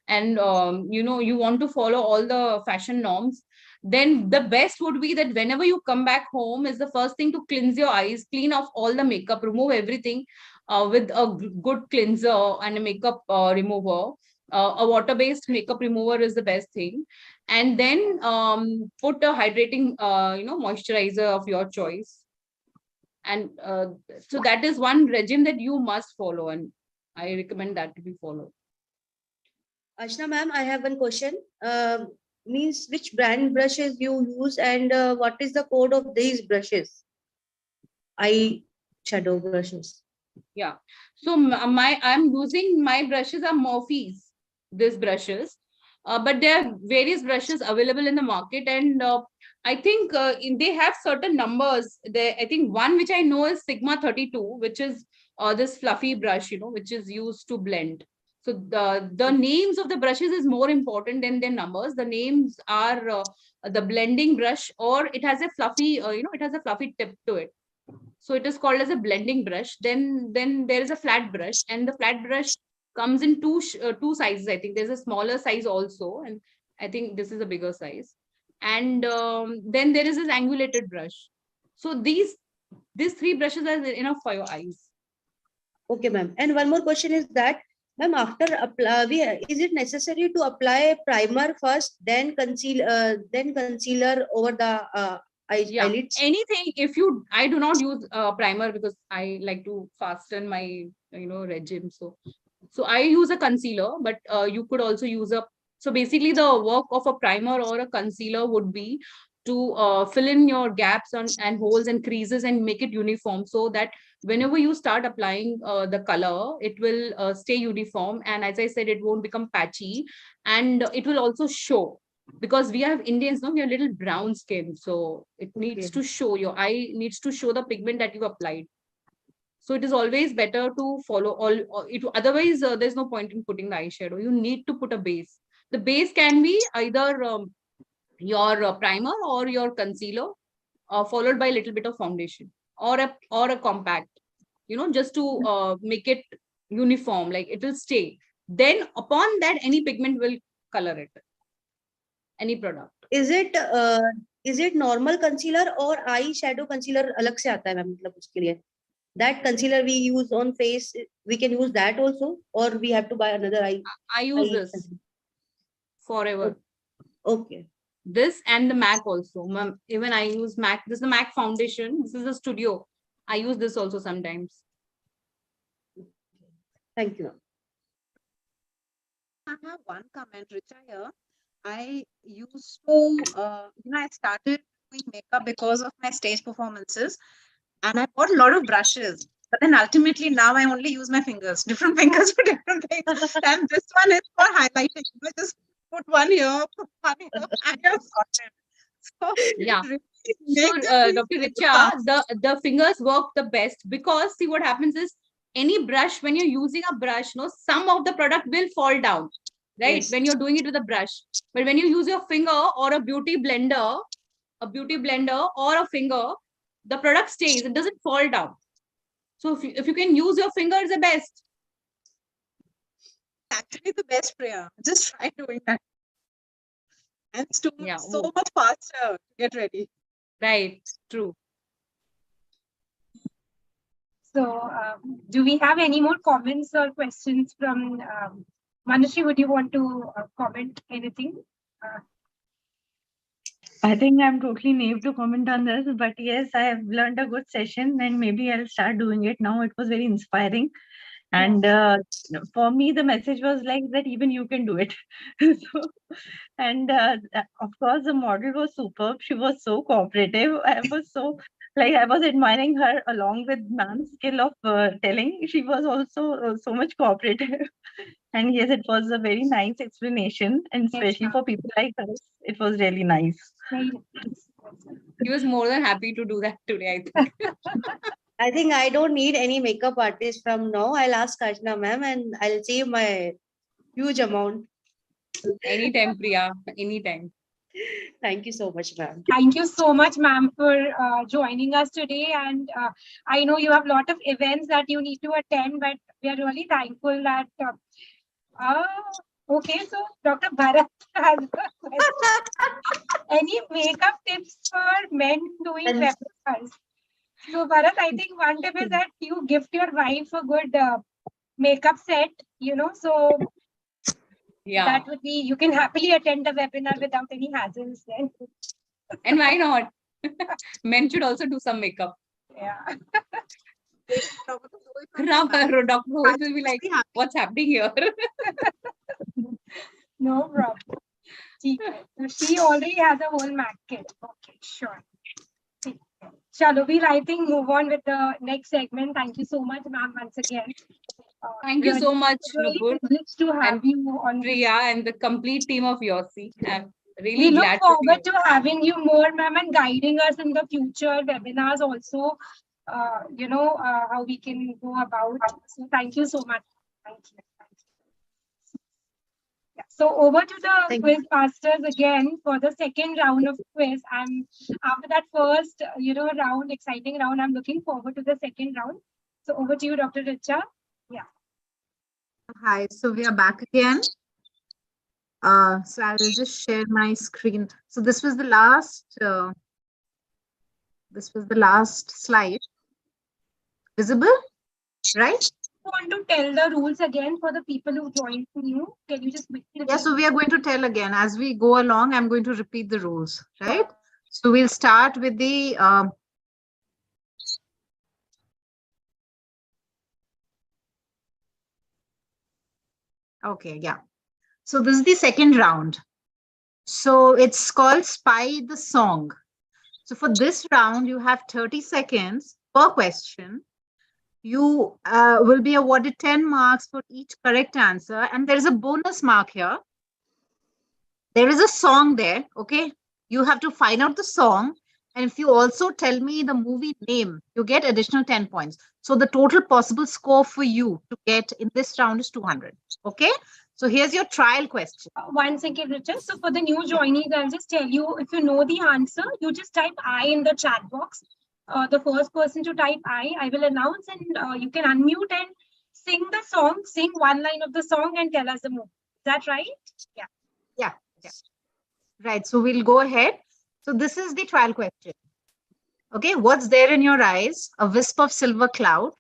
and you want to follow all the fashion norms, then the best would be that whenever you come back home, is the first thing to cleanse your eyes, clean off all the makeup, remove everything with a good cleanser and a makeup remover. A water-based makeup remover is the best thing. And then put a hydrating moisturizer of your choice. And so that is one regime that you must follow, and I recommend that to be followed. Ashna ma'am, I have one question. Means which brand brushes you use, and what is the code of these brushes? Eye shadow brushes. Yeah. So I'm using, my brushes are Morphe's, these brushes. But there are various brushes available in the market, and I think they have certain numbers. I think one which I know is Sigma 32, which is this fluffy brush, which is used to blend. So the names of the brushes is more important than their numbers. The names are the blending brush, or it has a fluffy, it has a fluffy tip to it. So it is called as a blending brush. Then there is a flat brush, and the flat brush comes in two sizes. I think there's a smaller size also, and I think this is a bigger size. And then there is this angulated brush. So these three brushes are enough for your eyes. Okay, ma'am. And one more question is that Ma'am, after apply, is it necessary to apply primer first, then concealer over the Yeah, eyelids? anything. I do not use primer because I like to fasten my regime. So I use a concealer, but you could also use a. So basically, the work of a primer or a concealer would be to fill in your gaps and holes and creases and make it uniform, so that whenever you start applying the color, it will stay uniform. And as I said, it won't become patchy, and it will also show, because we have Indians, no, we have little brown skin, so it needs to show. Your eye needs to show the pigment that you applied. So it is always better to follow all it. Otherwise, there's no point in putting the eyeshadow. You need to put a base. The base can be either your primer or your concealer, followed by a little bit of foundation or a compact. Just to make it uniform, like it will stay. Then upon that, any pigment will color it. Any product. Is it normal concealer or eye shadow concealer अलग से आता है ma'am, मतलब उसके लिए? That concealer we use on face, we can use that also, or we have to buy another eye? I use eye this concealer? forever. Okay. This and the MAC also. Even I use MAC. This is the MAC foundation. This is the Studio. I use this also sometimes. Thank you. I have one comment, Richa, here. I used to, I started doing makeup because of my stage performances, and I bought a lot of brushes. But then ultimately now I only use my fingers, different fingers for different things. And this one is for highlighting. I just put one here, put one here, and I'm sorted. So, Yeah. really So, make this Dr. really Richa, fast. the fingers work the best, because see what happens is, any brush, when you're using a brush, some of the product will fall down, right? Yes. When you're doing it with a brush. But when you use your finger or a beauty blender or a finger, the product stays. It doesn't fall down. So if you can use your finger, it's the best. Actually, the best, Priya. Just try doing that. And it's Yeah. so much faster to get ready. Right. True. So, do we have any more comments or questions from Manashri? Would you want to comment anything? I think I'm totally naive to comment on this, but yes, I have learned a good session and maybe I'll start doing it now. It was very inspiring. And for me, the message was like that even you can do it. So, and of course, the model was superb. She was so cooperative. I was admiring her along with ma'am's skill of telling. She was also so much cooperative. And yes, it was a very nice explanation. And especially ma'am. for people like us, it was really nice. Very nice. He was more than happy to do that today, I think. I think I don't need any makeup artist from now. I'll ask Kashna ma'am and I'll save my huge amount. Anytime, Priya. Anytime. Thank you so much, ma'am. Thank you so much, ma'am, for joining us today. And I know you have a lot of events that you need to attend, but we are really thankful that. Okay, so Dr. Bharat has a question. Any makeup tips for men doing And- webinars? So, Bharat, I think one tip is that you gift your wife a good makeup set, so Yeah. that would be, you can happily attend the webinar without any hassles then. And why not? Men should also do some makeup. Yeah. Dr. Rohit will be like, what's happening here? No problem. So she already has a whole MAC kit. Okay, sure. Chalo, I think move on with the next segment. Thank you so much, ma'am, once again. Thank you so much, Really Nupur, privileged to have and you on. Priya, and the complete team of Yosi. I'm We really look glad to forward be to having you more, ma'am, and guiding us in the future webinars also. How we can go about. So thank you so much. Thank you. Yeah. So over to the Thank quiz masters again for the second round of quiz. I'm after that first, round, exciting round. I'm looking forward to the second round. So over to you, Dr. Richa. Yeah. Hi, so we are back again. So I'll just share my screen. So this was the last slide. Visible, right? want to tell the rules again for the people who joined new? Can you just quickly Yeah, so we are going to tell again as we go along. I'm going to repeat the rules, right? So we'll start with the okay, yeah. So this is the second round. So it's called Spy the Song. So for this round, you have 30 seconds per question. You will be awarded 10 marks for each correct answer. And there is a bonus mark here. There is a song there, okay? You have to find out the song. And if you also tell me the movie name, you get additional 10 points. So the total possible score for you to get in this round is 200. Okay? So here's your trial question. One second, Richard. So for the new joinees, I'll just tell you, if you know the answer, you just type I in the chat box. The first person to type I will announce, and you can unmute and sing the song, sing one line of the song and tell us the movie. Is that right? Yeah. Yeah. Right. So we'll go ahead. So this is the trial question. Okay. What's there in your eyes? A wisp of silver cloud.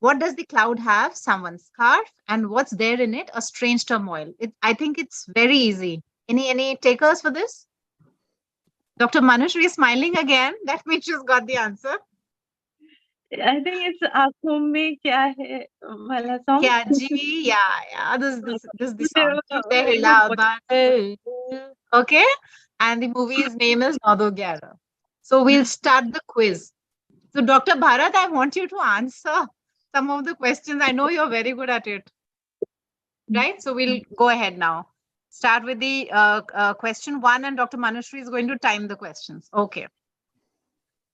What does the cloud have? Someone's scarf. And what's there in it? A strange turmoil. I think it's very easy. Any takers for this? Dr. Manushree is smiling again. That means she's got the answer. I think it's आँखों में क्या है वाला song. Kya ji? Yeah. This is the song. Chute hilauta. Okay. And the movie's name is Nado Gyara. So we'll start the quiz. So Dr. Bharat, I want you to answer some of the questions. I know you're very good at it. Right? So we'll go ahead now. Start with the question 1, and Dr. Manushree is going to time the questions. Okay.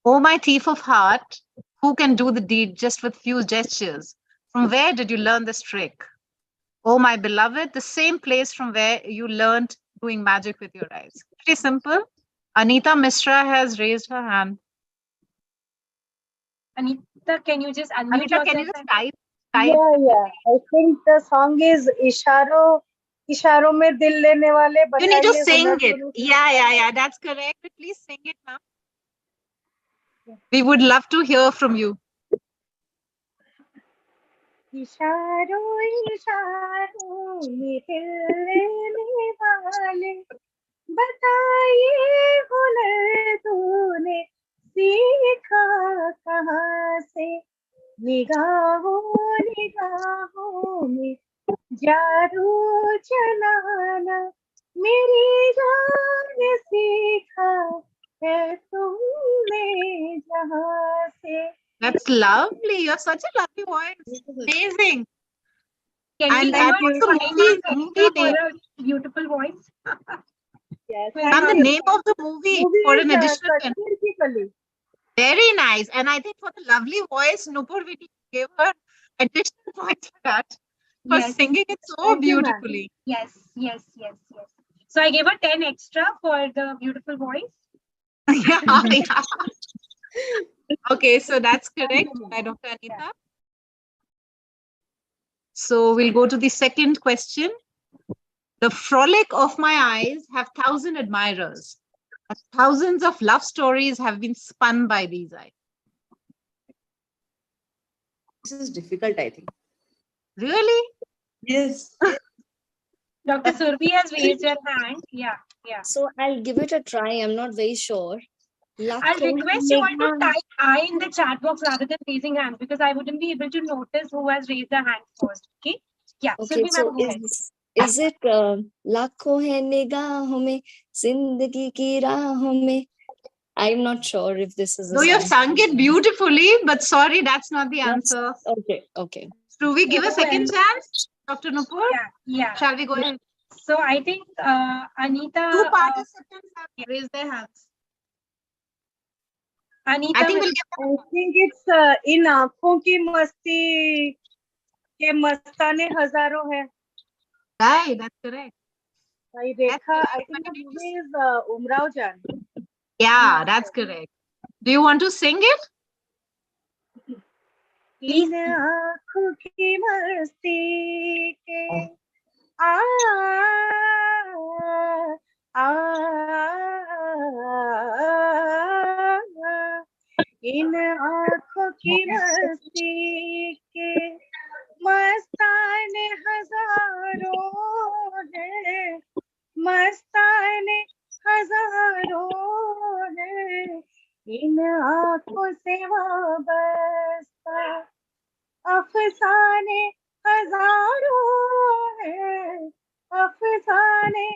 Oh, my thief of heart, who can do the deed just with few gestures? From where did you learn this trick? Oh, my beloved, the same place from where you learned doing magic with your eyes. Pretty simple. Anita Mishra has raised her hand. Anita, can you just unmute Anita, yourself? can you just type? Yeah. I think the song is इशारों में दिल लेने वाले You need to बताइए sing हुनर it. Guru Yeah. That's correct. Please sing it now. We would love to hear from you. इशारों इशारों में दिल लेने वाले बताइए हुनर तूने सीखा कहाँ से निगाहों में जादू चलाना मेरी जान सीखा है तुमने जहाँ से. That's lovely. You're such a lovely voice. Amazing. Can And we that give was a the movie for name. a beautiful voice? Yes, And the name of the movie for an additional 10. Kashmir Ki Kali. Very nice. And I think for the lovely voice, Nupur, we need to give her additional points for that. For Yes. singing it so Thank you, ma'am. beautifully. Yes. So I gave her 10 extra for the beautiful voice. Yeah. Okay, so that's correct by Dr. Anita. So we'll go to the second question. The frolic of my eyes have 1,000 admirers. Thousands of love stories have been spun by these eyes. This is difficult, I think. Really? Yes. Dr. Surbi has raised her hand. Yeah. So I'll give it a try. I'm not very sure. I'll request you all to type I in the chat box rather than raising hands, because I wouldn't be able to notice who has raised their hand first. Okay. Yeah. Okay, Surbi, so ma'am, go ahead. is it लाखों है निगाहों में जिंदगी की राहों में? I'm not sure if this is. No, you've sung it beautifully, but sorry, that's not the answer. Okay. Do we give a second chance, Dr. Nupur? Yeah. Shall we go ahead? So I think Anita. Two participants have raised their hands. Anita. I think we'll give I think it's इन आँखों की मस्ती के मस्ताने हजारों है. Right, that's correct. I think the movie is Umrao Jan. Yeah, that's correct. Do you want to sing it? इन आँखों की मस्ती के इन आँखों की मस्ती के अफसाने हजारों हैं, अफसाने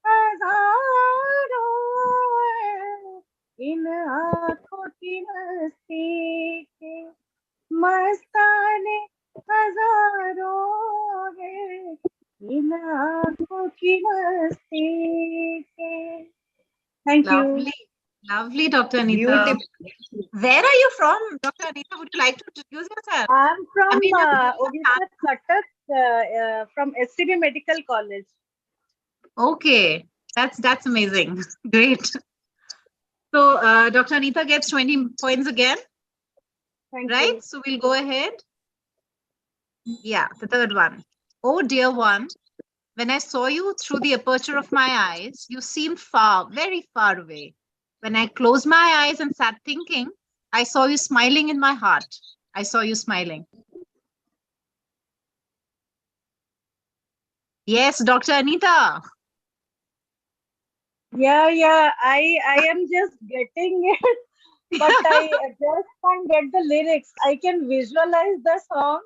हजारों हैं, इन आँखों की मस्ती के मस्ताने हजारों हैं, इन आँखों की मस्ती के. Thank you. Lovely. Lovely, Dr. Anita. Beautiful. Where are you from, Dr. Anita? Would you like to introduce yourself? I'm from mean, Odisha, Cuttack, from SCB Medical College. Okay, that's amazing. Great. So Dr. Anita gets 20 points again, Thank right? you. So we'll go ahead. Yeah, the third one. Oh, dear one, when I saw you through the aperture of my eyes, you seemed far, very far away. When I closed my eyes and sat thinking, I saw you smiling in my heart. I saw you smiling. Yes, Dr. Anita. Yeah. I am just getting it, but I just can't get the lyrics. I can visualize the song.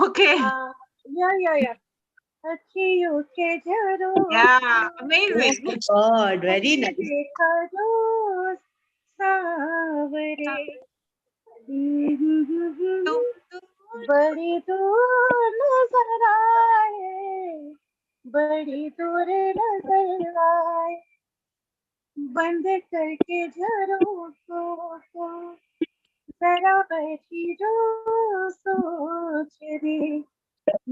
Okay. Yeah. अखियों के झरोखों Yeah, Oh amazing. my God, very में nice. देखा रोज सावरे. बड़ी दूर नजर आए, बड़ी दूर नजर आए, बंद करके झरोखों को जरा बैठी जो सोच रे,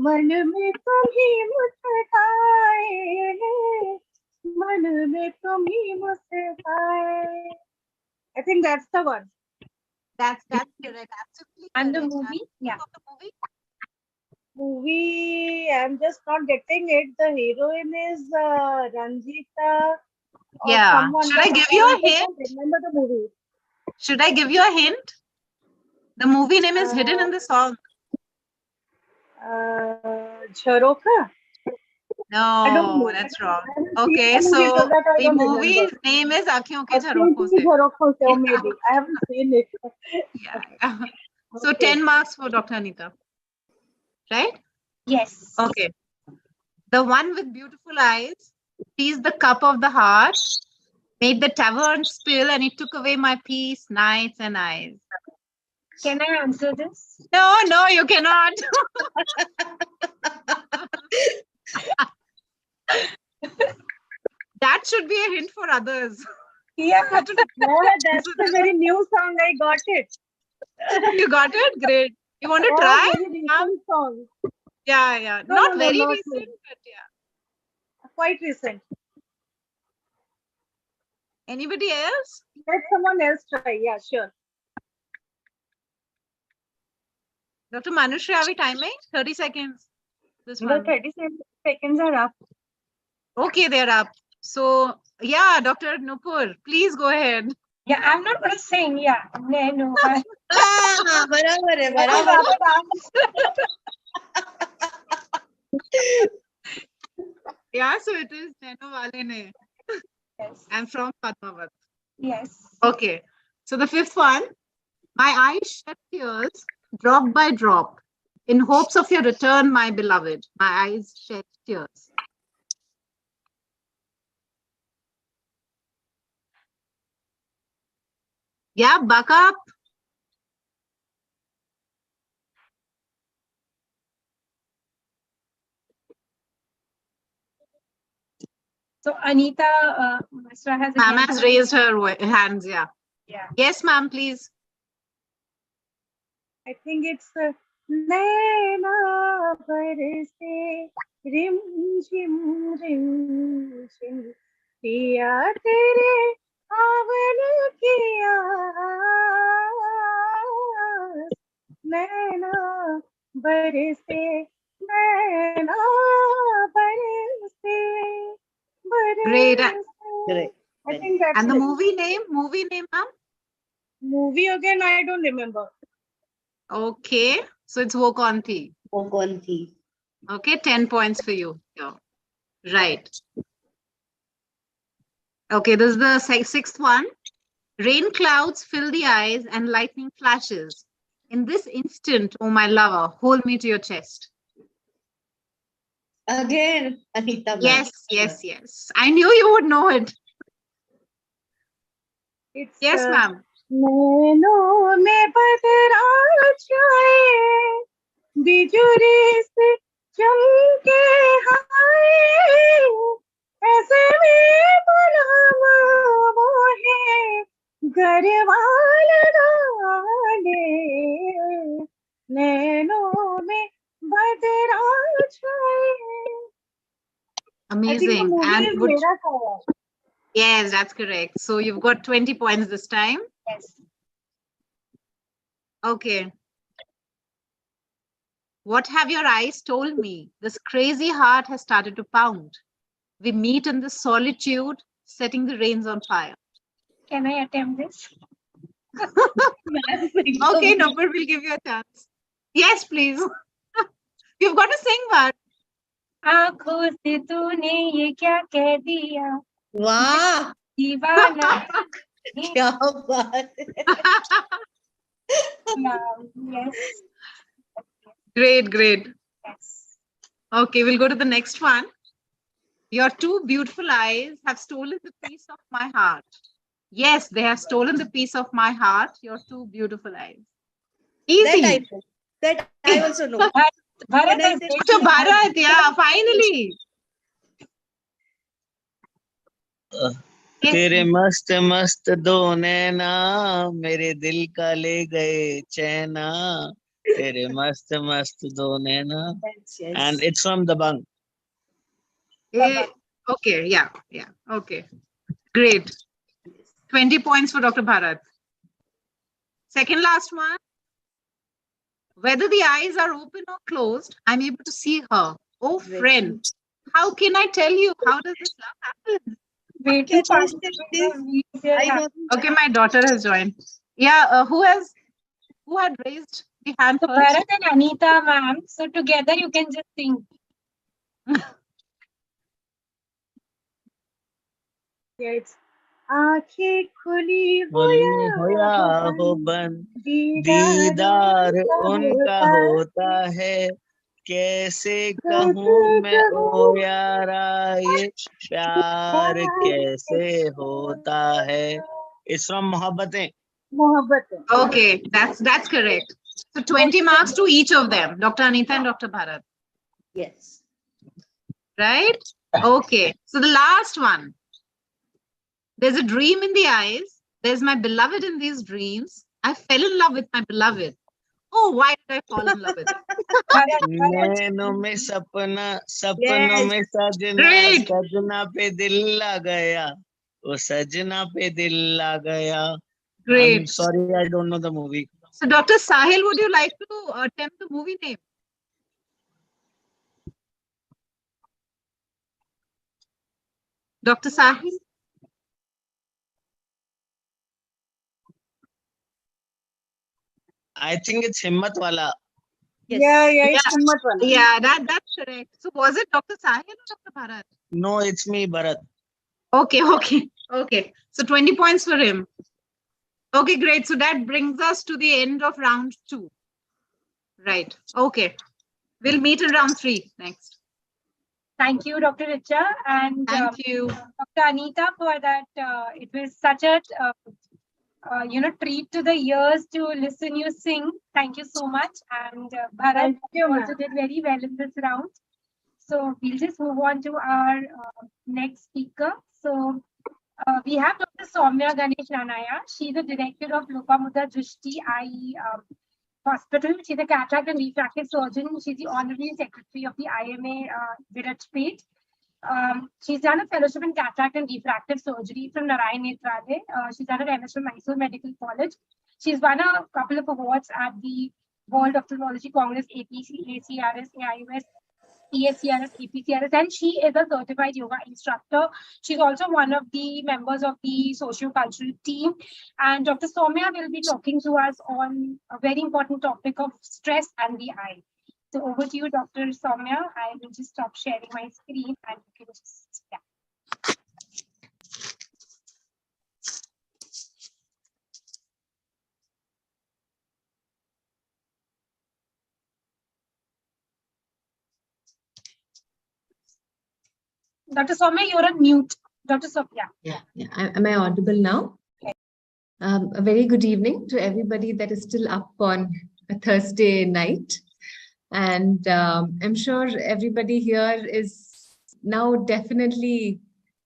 मन में तुम्ही मुस्काए, मन में तुम्ही मुस्काए. I think that's the one. That's correct. Absolutely And the correct. movie? Yeah. Of the movie? Movie, I'm just not getting it. The heroine is Ranjita or Yeah. someone. Should I but give you a just hint? don't remember the movie. Should I give you a hint? The movie name is hidden in the song. Jharokha? I don't No, know. that's wrong. I haven't seen Okay, the movie, so so that I the don't movie remember. name is Aankhyon Ke Akhyon Jharokho ki Se. Jharokho se, Yeah. maybe. I haven't seen it. Yeah. So Okay. 10 marks for Dr. Anita. Right? Yes. Okay. The one with beautiful eyes seized the cup of the heart, made the tavern spill, and it took away my peace, nights, and eyes. Can I answer this? No, you cannot. That should be a hint for others. Yeah. Yeah, that's a very new song. I got it. You got it? Great. You want to Oh, try? very recent song. Yeah. No, Not no, very not recent, really. but yeah. Quite recent. Anybody else? Let someone else try. Yeah, sure. Dr. Manushree, are we timing? 30 seconds. This The one. 30 seconds are up. Okay, they're up. So, yeah, Dr. Nupur, please go ahead. Yeah, I'm not going to sing. Yeah. No. हाँ, बराबर है, I बराबर है. rather Yeah, so it is Nano Wale Ne. Yes. I'm from Padmavat. Yes. Okay, so the fifth one. My eyes shed tears, drop by drop, in hopes of your return, my beloved. My eyes shed tears. Yeah, buck up. So Anita Misra has Ma'am again. has raised her hands. Yeah. Yeah. Yes, ma'am, please. I think it's नैना बरसे rim झिम पिया तेरे आवन की आस, नैना बरसे Great. Correct. I think that's And the it. movie name, ma'am? Movie again, I don't remember. Okay, so it's Wo Kaun Thi. वो कौन थी? Okay, 10 points for you. Yeah. Right. Okay, this is the sixth one. Rain clouds fill the eyes and lightning flashes. In this instant, oh my lover, hold me to your chest. Again, Anita ma'am. Yes, yes, yes. I knew you would know it. It's Yes, ma'am. नैनों में बदरा छाए बिजुरी से चमके हाय ऐसे में बुलावा वो है गरवाल डाले नैनों में बदरा छाए I think the Amazing. movie And is would Mera Khaya. yes, that's correct. So you've got 20 points this time. Yes. Okay. What have your eyes told me? This crazy heart has started to pound. We meet in the solitude, setting the reins on fire. Can I attempt this? Okay, Nupur, we'll give you a chance. Yes, please. You've got to sing one. आंखों से तूने ये क्या कह दिया वाह, दीवाना क्या बात है. yes Great, great. yes Okay, we'll go to the next one. Your two beautiful eyes have stolen the peace of my heart. Yes, they have stolen the peace of my heart. Your two beautiful eyes. That I Easy. know. That I also know. Bharat Can I has say- made So you Bharat, yeah, finally. तेरे मस्त मस्त दो नैना मेरे दिल का ले गए चैना तेरे मस्त मस्त दो नैना. Yes, yes. And it's from the bunk. Okay, yeah, yeah. Okay. Great. 20 points for Dr. Bharat. Second last one. Whether the eyes are open or closed, I'm able to see her. Oh, friend, how can I tell you? How does this love happen? way to Can I participate say in the video. I Yeah. know. Okay, my daughter has joined. Yeah, who had raised the hand So first? Bharat and Anita ma'am, so together you can just sing. Yeah, it's आंखें खुली हो होया हो बंद दीदार उनका होता है कैसे कहूँ मैं ओ यारा ये प्यार कैसे होता है. It's from Mohabbatein. मोहब्बत है. Okay, that's correct. So 20 marks to each of them, Dr. Anita and Dr. Bharat, Yes. right? Okay, so the last one. There's a dream in the eyes. There's my beloved in these dreams. I fell in love with my beloved. Oh, why did I fall in love with him? नैनों में सपना सपनों में सजना Great. सजना पे दिल ला गया वो सजना पे दिल ला गया. I'm Great. sorry, I don't know the movie. So, Dr. Sahil, would you like to attempt the movie name? Dr. Sahil? I think it's Himmat Wala. Yes. Yeah, it's Himmat Wala. Yeah, that's correct. So, was it Dr. Sahil or Dr. Bharat? No, it's me, Bharat. Okay, okay, okay. So 20 points for him. Okay, great. So that brings us to the end of round 2. Right. Okay. We'll meet in round 3 next. Thank you, Dr. Richa and Thank you. Dr. Anita for that. It was such a treat to the ears to listen you sing. Thank you so much. And Bharat Thank you, also ma'am. did very well in this round. So we'll just move on to our next speaker. So we have Dr. Soumya Ganesh Ranaya. She's the director of Lopamuda Drishti Eye Hospital. She's a cataract and refractive surgeon. She's the honorary secretary of the IMA Virajpet. She's done a fellowship in cataract and refractive surgery from Narayan Nethralaya. She's done an MS from Mysore Medical College. She's won a couple of awards at the World Ophthalmology Congress, APC, ACRS, AIOS, ESCRS, APCRS, and she is a certified yoga instructor. She's also one of the members of the socio-cultural team. And Dr. Soumya will be talking to us on a very important topic of stress and the eye. So over to you, Dr. Soumya. I will just stop sharing my screen and you can just, yeah. Dr. Soumya, you're on mute. Dr. Soumya. Yeah. Am I audible now? A very good evening to everybody that is still up on a Thursday night. And I'm sure everybody here is now definitely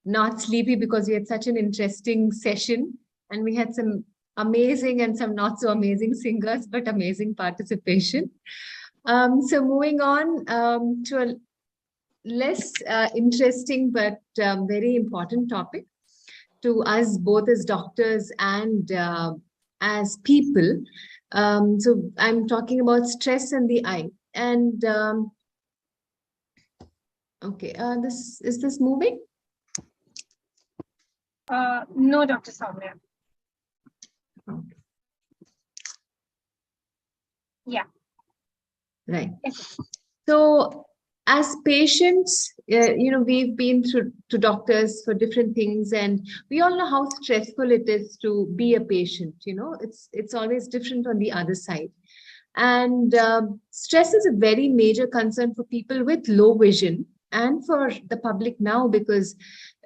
not sleepy because we had such an interesting session and we had some amazing and some not so amazing singers, but amazing participation. So moving on to a less interesting but very important topic to us both as doctors and as people. So I'm talking about stress in the eye. And okay, is this moving? No, Dr. Soumya. Okay. Yeah. Right. So as patients, we've been to doctors for different things, and we all know how stressful it is to be a patient. It's always different on the other side. And stress is a very major concern for people with low vision and for the public now, because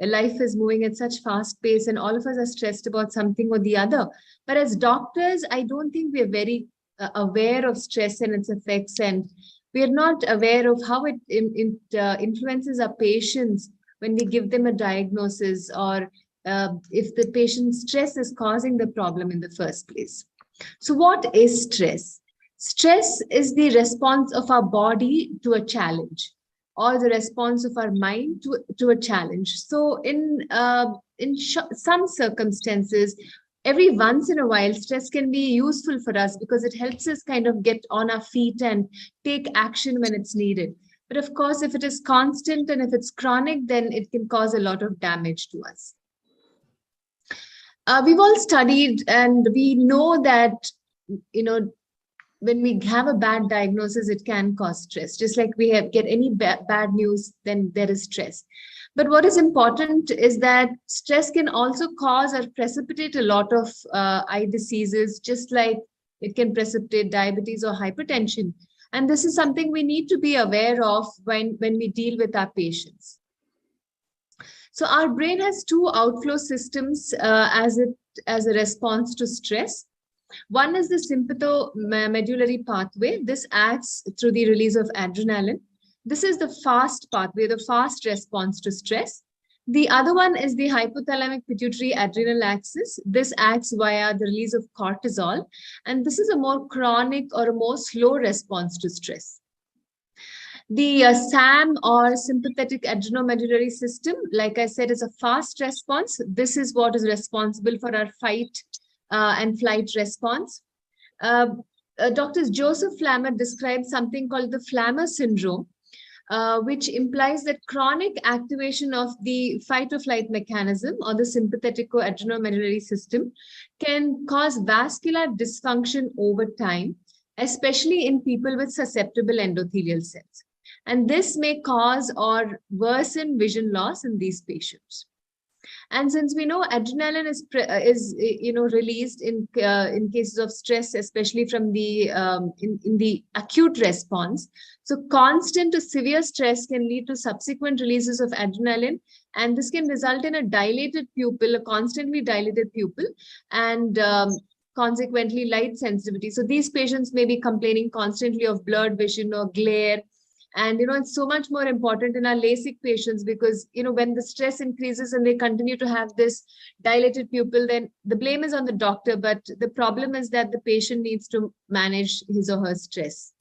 life is moving at such fast pace and all of us are stressed about something or the other. But as doctors, I don't think we're very aware of stress and its effects, and we're not aware of how it influences our patients when we give them a diagnosis, or if the patient's stress is causing the problem in the first place. So what is stress? Stress is the response of our body to a challenge, or the response of our mind to a challenge. So in some circumstances, every once in a while, stress can be useful for us because it helps us kind of get on our feet and take action when it's needed. But of course, if it is constant and if it's chronic, then it can cause a lot of damage to us. We've all studied and we know that, when we have a bad diagnosis, it can cause stress. Just like we get any bad news, then there is stress. But what is important is that stress can also cause or precipitate a lot of eye diseases, just like it can precipitate diabetes or hypertension. And this is something we need to be aware of when we deal with our patients. So our brain has two outflow systems as a response to stress. One is the sympathomedullary pathway. This acts through the release of adrenaline. This is the fast pathway, the fast response to stress. The other one is the hypothalamic pituitary adrenal axis. This acts via the release of cortisol. And this is a more chronic or a more slow response to stress. The SAM, or sympathetic adrenomedullary system, like I said, is a fast response. This is what is responsible for our fight and flight response. Dr. Joseph Flammer described something called the Flammer syndrome, which implies that chronic activation of the fight or flight mechanism, or the sympathetico-adrenomedullary system, can cause vascular dysfunction over time, especially in people with susceptible endothelial cells. And this may cause or worsen vision loss in these patients. And since we know adrenaline is released in cases of stress, especially from the in the acute response, so constant to severe stress can lead to subsequent releases of adrenaline, and this can result in a dilated pupil, a constantly dilated pupil, and consequently light sensitivity. So these patients may be complaining constantly of blurred vision or glare. And, it's so much more important in our LASIK patients because, when the stress increases and they continue to have this dilated pupil, then the blame is on the doctor. But the problem is that the patient needs to manage his or her stress.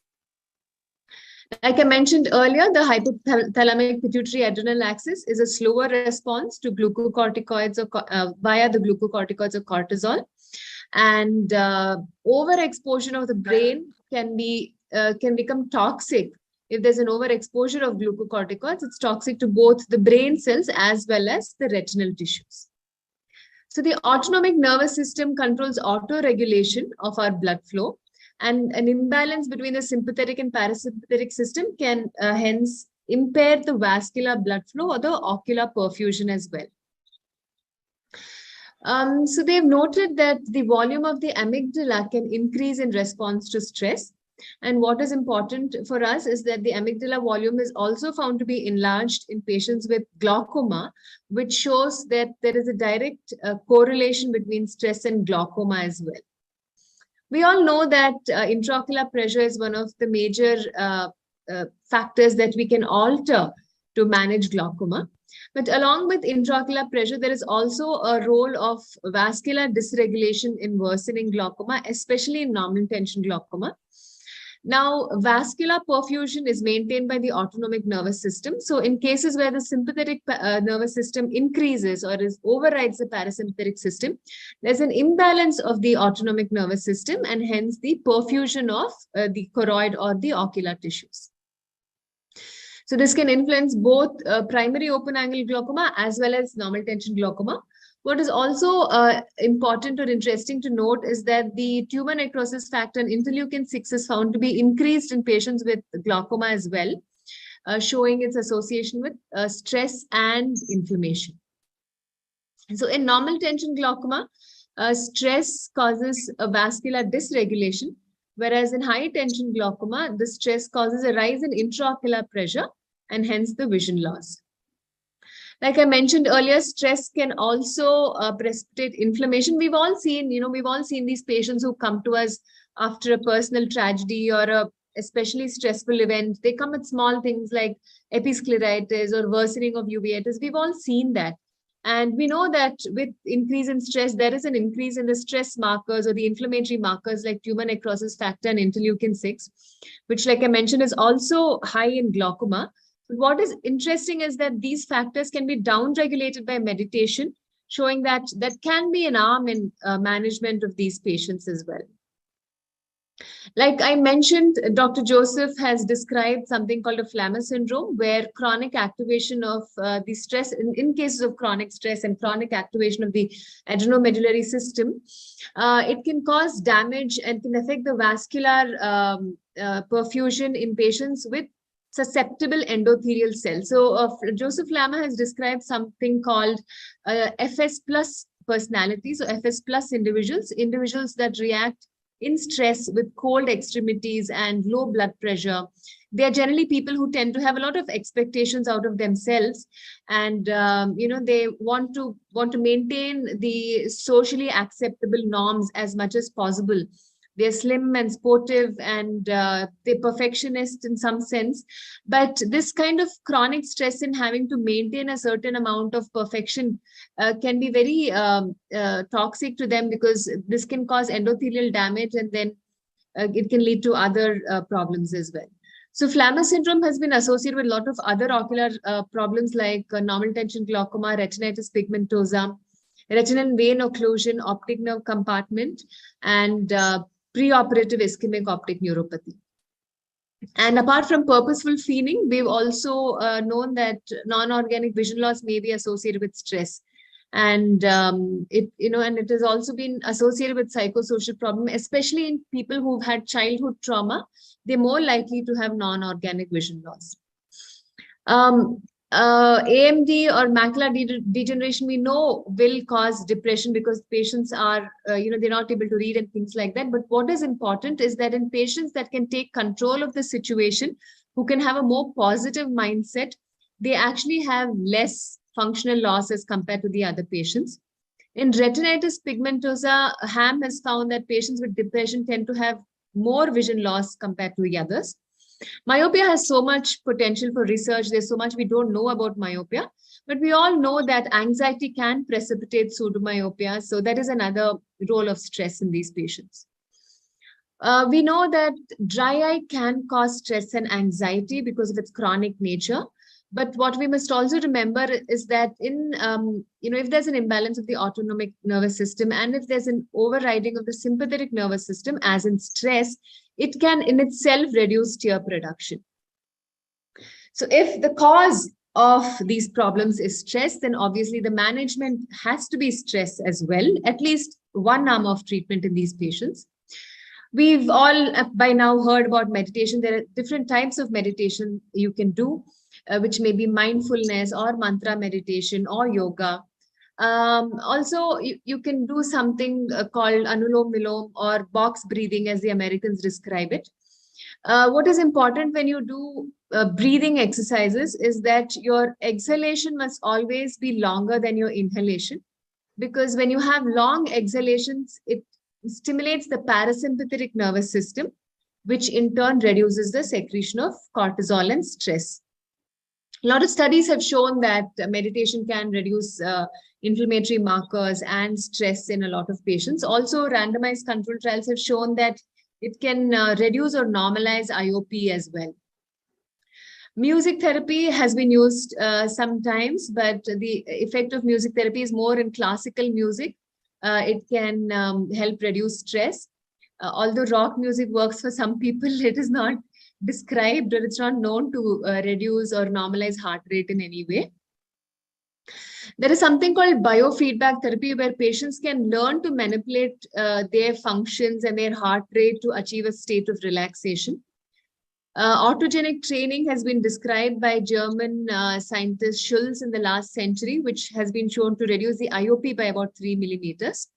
Like I mentioned earlier, the hypothalamic pituitary adrenal axis is a slower response to glucocorticoids or via the glucocorticoids or cortisol. And overexposure of the brain can become toxic. If there's an overexposure of glucocorticoids, it's toxic to both the brain cells as well as the retinal tissues. So the autonomic nervous system controls autoregulation of our blood flow, and an imbalance between the sympathetic and parasympathetic system can hence impair the vascular blood flow or the ocular perfusion as well. So they've noted that the volume of the amygdala can increase in response to stress. And what is important for us is that the amygdala volume is also found to be enlarged in patients with glaucoma, which shows that there is a direct correlation between stress and glaucoma as well. We all know that intraocular pressure is one of the major factors that we can alter to manage glaucoma. But along with intraocular pressure, there is also a role of vascular dysregulation in worsening glaucoma, especially in normal tension glaucoma. Now, vascular perfusion is maintained by the autonomic nervous system. So in cases where the sympathetic nervous system increases or overrides the parasympathetic system, there's an imbalance of the autonomic nervous system and hence the perfusion of the choroid or the ocular tissues. So this can influence both primary open angle glaucoma as well as normal tension glaucoma. What is also important or interesting to note is that the tumor necrosis factor interleukin-6 is found to be increased in patients with glaucoma as well, showing its association with stress and inflammation. So in normal tension glaucoma, stress causes a vascular dysregulation, whereas in high tension glaucoma, the stress causes a rise in intraocular pressure and hence the vision loss. Like I mentioned earlier, stress can also precipitate inflammation. We've all seen these patients who come to us after a personal tragedy or a especially stressful event. They come with small things like episcleritis or worsening of uveitis. We've all seen that. And we know that with increase in stress, there is an increase in the stress markers or the inflammatory markers like tumor necrosis factor and interleukin-6, which, like I mentioned, is also high in glaucoma. But what is interesting is that these factors can be downregulated by meditation, showing that that can be an arm in management of these patients as well. Like I mentioned, Dr. Joseph has described something called a Flammer syndrome, where chronic activation of the stress, in cases of chronic stress and chronic activation of the adrenomedullary system, it can cause damage and can affect the vascular perfusion in patients with susceptible endothelial cells. So Joseph Flammer has described something called FS plus personality. So FS plus individuals that react in stress with cold extremities and low blood pressure. They are generally people who tend to have a lot of expectations out of themselves, and they want to maintain the socially acceptable norms as much as possible. They're slim and sportive and they're perfectionist in some sense. But this kind of chronic stress in having to maintain a certain amount of perfection can be very toxic to them, because this can cause endothelial damage and then it can lead to other problems as well. So Flammer syndrome has been associated with a lot of other ocular problems like normal tension glaucoma, retinitis pigmentosa, retinal vein occlusion, optic nerve compartment, and preoperative ischemic optic neuropathy. And apart from purposeful feeding, we've also known that non-organic vision loss may be associated with stress. And it has also been associated with psychosocial problem, especially in people who've had childhood trauma. They're more likely to have non-organic vision loss. AMD or macular degeneration, we know will cause depression because patients are, they're not able to read and things like that. But what is important is that in patients that can take control of the situation, who can have a more positive mindset, they actually have less functional loss as compared to the other patients. In retinitis pigmentosa, Ham has found that patients with depression tend to have more vision loss compared to the others. Myopia has so much potential for research. There's so much we don't know about myopia, but we all know that anxiety can precipitate pseudomyopia. So that is another role of stress in these patients. We know that dry eye can cause stress and anxiety because of its chronic nature. But what we must also remember is that if there's an imbalance of the autonomic nervous system and if there's an overriding of the sympathetic nervous system, as in stress, it can in itself reduce tear production. So if the cause of these problems is stress, then obviously the management has to be stress as well, at least one arm of treatment in these patients. We've all by now heard about meditation. There are different types of meditation you can do, which may be mindfulness or mantra meditation or yoga. Also, you can do something called anulom vilom or box breathing, as the Americans describe it. What is important when you do breathing exercises is that your exhalation must always be longer than your inhalation, because when you have long exhalations, it stimulates the parasympathetic nervous system, which in turn reduces the secretion of cortisol and stress. A lot of studies have shown that meditation can reduce inflammatory markers and stress in a lot of patients. Also, randomized control trials have shown that it can reduce or normalize IOP as well. Music therapy has been used sometimes, but the effect of music therapy is more in classical music. It can help reduce stress. Although rock music works for some people, it is not described or it's not known to reduce or normalize heart rate in any way. There is something called biofeedback therapy, where patients can learn to manipulate their functions and their heart rate to achieve a state of relaxation. Autogenic training has been described by German scientist Schulz in the last century, which has been shown to reduce the IOP by about 3 millimeters.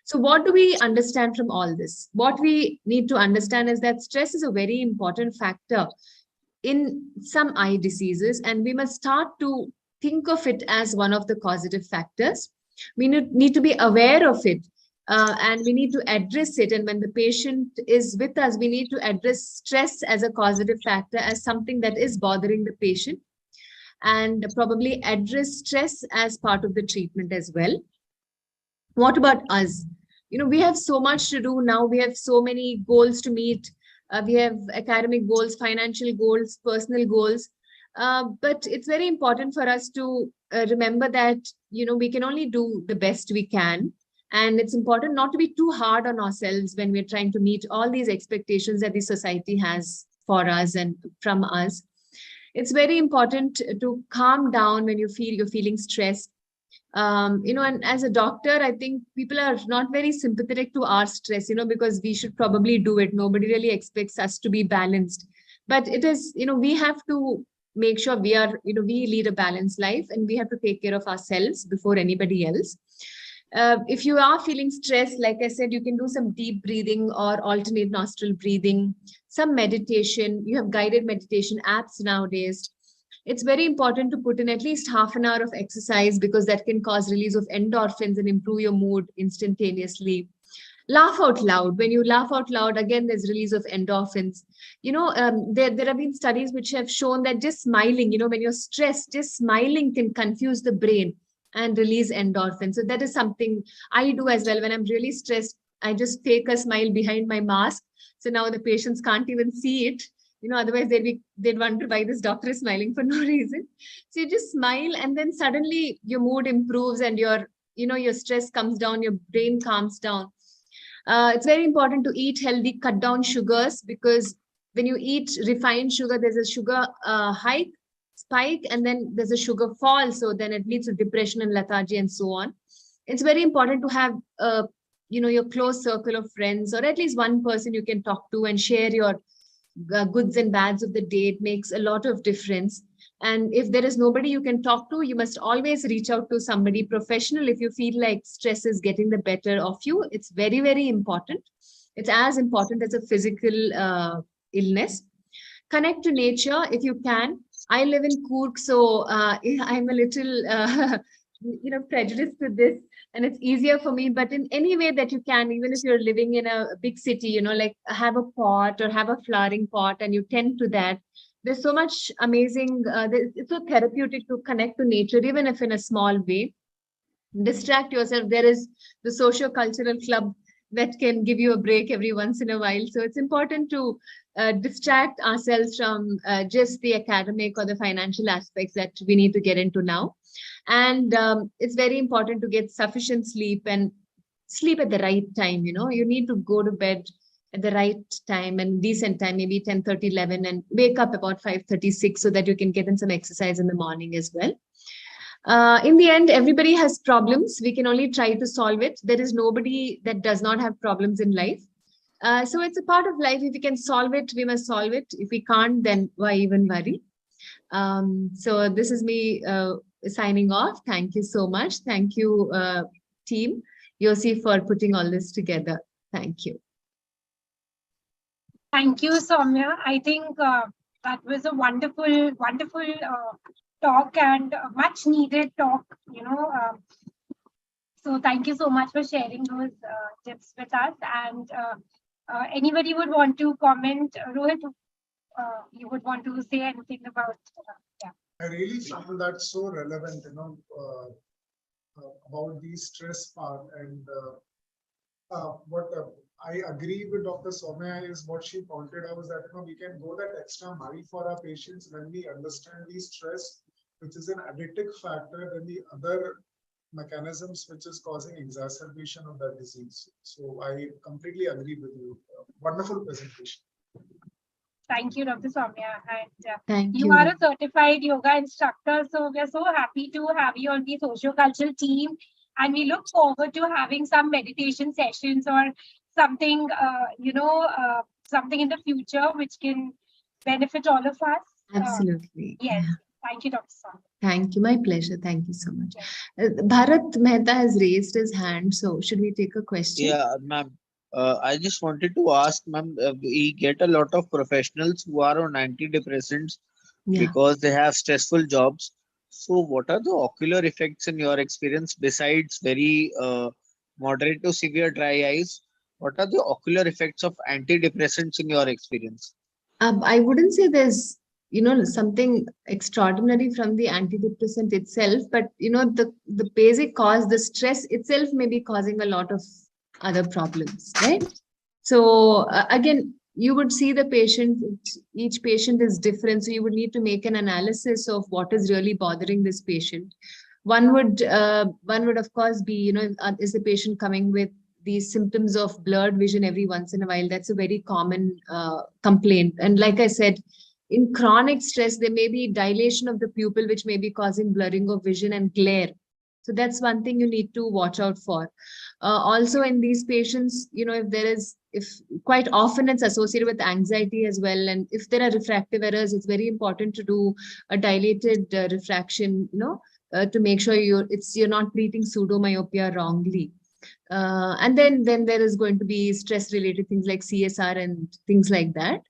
So what do we understand from all this? What we need to understand is that stress is a very important factor in some eye diseases, and we must start to think of it as one of the causative factors. We need to be aware of it, and we need to address it. And when the patient is with us, we need to address stress as a causative factor, as something that is bothering the patient, and probably address stress as part of the treatment as well. What about us? You know, we have so much to do now. We have so many goals to meet. We have academic goals, financial goals, personal goals. But it's very important for us to remember that, you know, we can only do the best we can. And it's important not to be too hard on ourselves when we're trying to meet all these expectations that the society has for us and from us. It's very important to calm down when you feel you're feeling stressed. You know, and as a doctor, I think people are not very sympathetic to our stress, you know, because we should probably do it. Nobody really expects us to be balanced. But it is, you know, we have to make sure we are, you know, we lead a balanced life, and we have to take care of ourselves before anybody else. If you are feeling stressed, like I said, you can do some deep breathing or alternate nostril breathing, some meditation. You have guided meditation apps nowadays. It's very important to put in at least half an hour of exercise, because that can cause release of endorphins and improve your mood instantaneously. Laugh out loud. When you laugh out loud, again, there's release of endorphins. You know, there have been studies which have shown that just smiling, you know, when you're stressed, just smiling can confuse the brain and release endorphins. So that is something I do as well. When I'm really stressed, I just fake a smile behind my mask. So now the patients can't even see it. You know, otherwise they'd wonder why this doctor is smiling for no reason. So you just smile, and then suddenly your mood improves, and your stress comes down, your brain calms down. It's very important to eat healthy, cut down sugars, because when you eat refined sugar, there's a sugar spike, and then there's a sugar fall. So then it leads to depression and lethargy and so on. It's very important to have, your close circle of friends, or at least one person you can talk to and share your goods and bads of the day. It makes a lot of difference. And if there is nobody you can talk to, you must always reach out to somebody professional if you feel like stress is getting the better of you. It's very, very important. It's as important as a physical illness. Connect to nature if you can. I live in Coorg, so I'm a little prejudiced to this, and it's easier for me. But in any way that you can, even if you're living in a big city, like have a pot or have a flowering pot and you tend to that. There's so much amazing, it's so therapeutic to connect to nature, even if in a small way. Distract yourself. There is the socio-cultural club that can give you a break every once in a while. So it's important to distract ourselves from just the academic or the financial aspects that we need to get into now. And it's very important to get sufficient sleep, and sleep at the right time. You need to go to bed at the right time and decent time, maybe 10:30, 11, and wake up about 5:36 so that you can get in some exercise in the morning as well. In the end, everybody has problems. We can only try to solve it. There is nobody that does not have problems in life. So it's a part of life. If we can solve it, we must solve it. If we can't, then why even worry? So this is me signing off. Thank you so much. Thank you, team Yosi, for putting all this together. Thank you. Thank you, Soumya. I think that was a wonderful, wonderful talk and much needed talk. So thank you so much for sharing those tips with us. And anybody would want to comment, Rohit? You would want to say anything about? Yeah. I really found that so relevant, about the stress part. And what I agree with Dr. Soumya is what she pointed out is that we can go that extra mile for our patients when we understand the stress, which is an additive factor, than the other mechanisms which is causing exacerbation of that disease. So I completely agree with you. Wonderful presentation. Thank you, Dr. Soumya. And Thank you you. are a certified yoga instructor, so we are so happy to have you on the socio-cultural team. And we look forward to having some meditation sessions or something, something in the future which can benefit all of us. Absolutely. Yes. Thank you, Dr. Soumya. Thank you. My pleasure. Thank you so much. Bharat Mehta has raised his hand. So should we take a question? Yeah, ma'am. I just wanted to ask, ma'am, we get a lot of professionals who are on antidepressants Yeah. because they have stressful jobs. So, what are the ocular effects in your experience besides very moderate to severe dry eyes? What are the ocular effects of antidepressants in your experience? I wouldn't say there's, something extraordinary from the antidepressant itself, but the basic cause, the stress itself may be causing a lot of other problems, right? So again, you would see the patient, each patient is different. So you would need to make an analysis of what is really bothering this patient. One would of course be, is the patient coming with these symptoms of blurred vision every once in a while? That's a very common complaint. And like I said, in chronic stress, there may be dilation of the pupil, which may be causing blurring of vision and glare. So that's one thing you need to watch out for. Also in these patients, if quite often it's associated with anxiety as well. And if there are refractive errors, it's very important to do a dilated refraction, to make sure you're not treating pseudomyopia wrongly. And then there is going to be stress related things like CSR and things like that.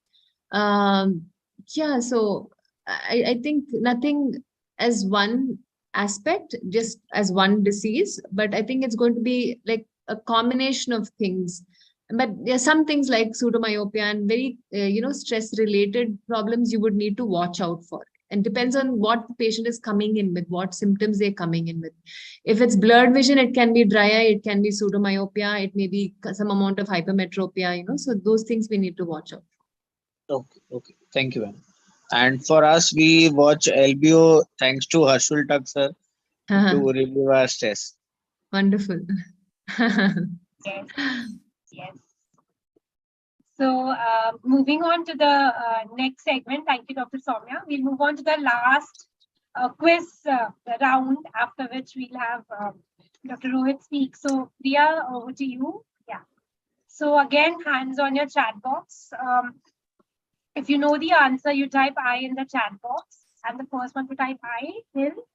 Yeah, so I think nothing as one aspect, just as one disease, but I think it's going to be like a combination of things. But there are some things like pseudomyopia and very, stress related problems you would need to watch out for. And depends on what the patient is coming in with, what symptoms they're coming in with. If it's blurred vision, it can be dry eye, it can be pseudomyopia, it may be some amount of hypermetropia, so those things we need to watch out. Okay. Thank you, ma'am. And for us, we watch LBO thanks to Harshul Tak sir to relieve our stress. Wonderful. Yes. Yes. So moving on to the next segment. Thank you, Dr. Soumya. We'll move on to the last quiz round, after which we'll have Dr. Rohit speak. So Priya, over to you. Yeah. So again, hands on your chat box. If you know the answer, you type I in the chat box, and the first one to type I will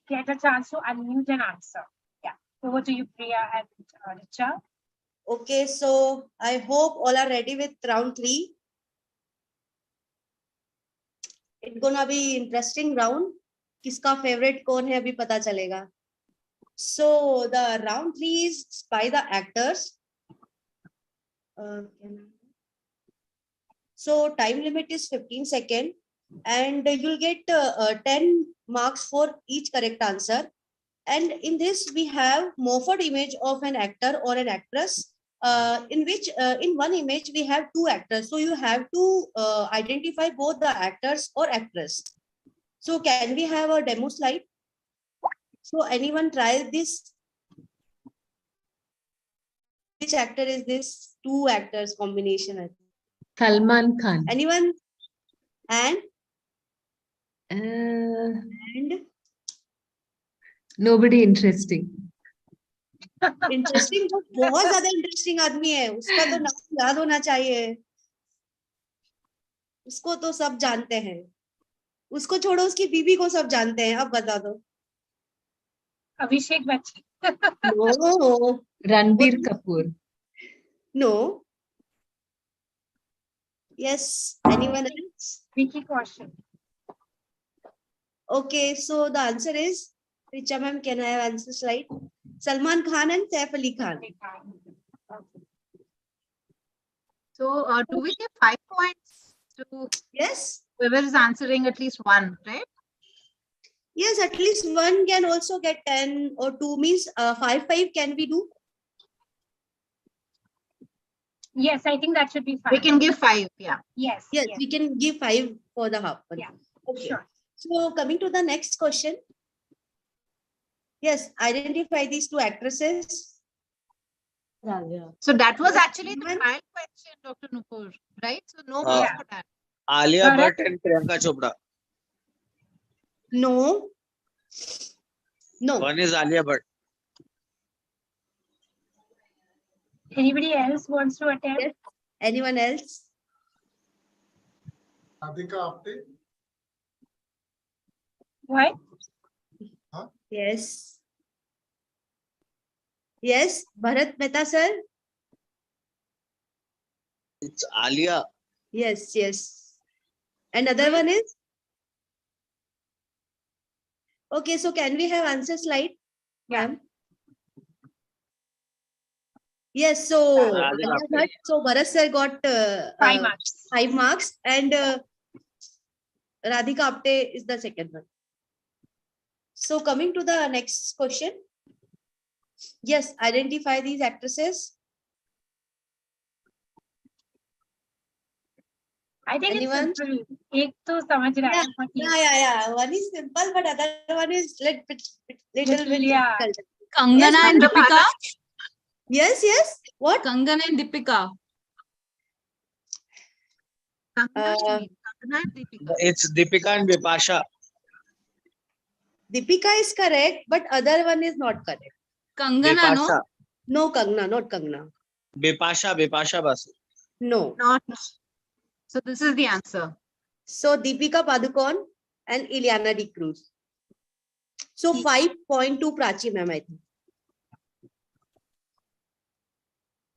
get a chance to unmute and answer. Yeah. Over to you, Priya and Richa. Okay, so I hope all are ready with round 3. It's gonna be interesting round. Kiska favorite कौन है अभी पता चलेगा. So the round 3 is by the actors. So time limit is 15 seconds, and you'll get 10 marks for each correct answer. And in this we have morphed image of an actor or an actress, in which in one image we have 2 actors. So you have to identify both the actors or actress. So can we have a demo slide? So anyone try this? Which actor is this? 2 actors combination. Salman Khan. Anyone? And nobody interesting. Interesting तो बहुत ज्यादा interesting आदमी है, उसका तो नाम याद होना चाहिए, उसको तो सब जानते हैं, उसको छोड़ो उसकी बीवी को सब जानते हैं. अब बता दो. Abhishek Bachchan. No. Ranbir Kapoor. No. Yes, anyone else? Tricky question. Okay, so the answer is, Richa ma'am, can I have answer slide? Salman Khan and Saif Ali Khan. So do we give 5 points to Yes, whoever is answering at least one, right? yes, at least one can also get 10 or 2 means 5 can we do? Yes, I think that should be fine. We can give 5, yeah. Yes. Yes, we can give 5 for the half one. Yeah, Okay. sure. So coming to the next question. Yes, identify these 2 actresses. So that was actually the Anyone? trial question, Dr. Nupur, right? So no Uh, marks for that. Alia Bharat? Bhatt and Priyanka Chopra. No. No. One is Alia Bhatt. Anybody else wants to attempt? Yes. Anyone else? Radhika Apte. What? Yes. Yes, Bharat Mehta sir. It's Alia. Yes, yes. Another one is? Okay, so can we have answer slide? Yeah. Ma'am? Yes, so Radhika Alia Apte. Bhatt, so Bharat sir got 5 marks. 5 marks and Radhika Apte is the second one. So coming to the next question. Yes, identify these actresses. I think Anyone? it's simple. एक तो समझ रहा है, but Yeah. One is simple, but other one is little bit Yeah. difficult. Kangana and Deepika. Yes. What? Kangana and Deepika. Kangana and Deepika. It's Deepika and Bipasha. Deepika is correct, but other one is not correct. Kangana, no? Bipasha. No, Kangna, not Kangna. Bipasha Basu. No. Not. So this is the answer. So Deepika Padukone and Ileana D'Cruz. So 5.2 Prachi ma'am, I think.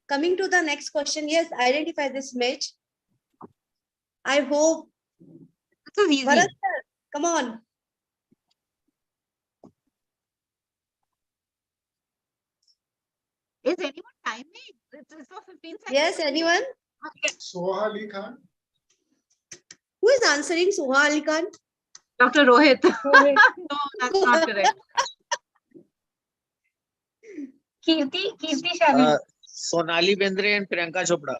Coming to the next question. Yes, identify this match. I hope. This is easy. Bharat sir, come on. Is anyone timing? It's for 15 seconds. Yes, anyone? Okay. Soha Ali Khan. Who is answering? Soha Ali Khan? Dr. Rohit. No, that's not correct. Kirti Sharma. Sonali Bendre and Priyanka Chopra.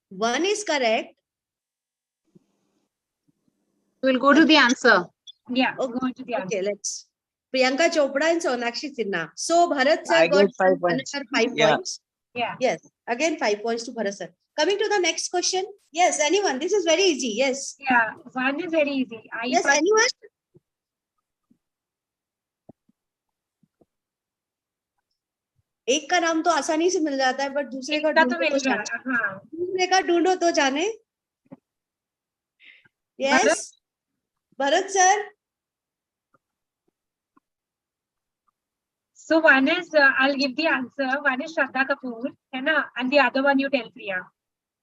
One is correct. We'll go to the answer. Yeah, Okay. go to the answer. Okay, let's. Priyanka Chopra and Sonakshi Sinha. So Bharat sir I got get 5 points. another 5 Yeah. points. Yeah. Yes, again 5 points to Bharat sir. Coming to the next question. Yes, anyone? This is very easy. Yes. Yeah, one is very easy. Yes, anyone? एक का नाम तो आसानी से मिल जाता है, but दूसरे का तो ढूंढो मिल तो रहा जाने. है. हाँ. दूसरे का ढूंढो तो जाने. Yes. Bharat sir. So one is, I'll give the answer. One is Shraddha Kapoor, है ना? And the other one you tell Priya.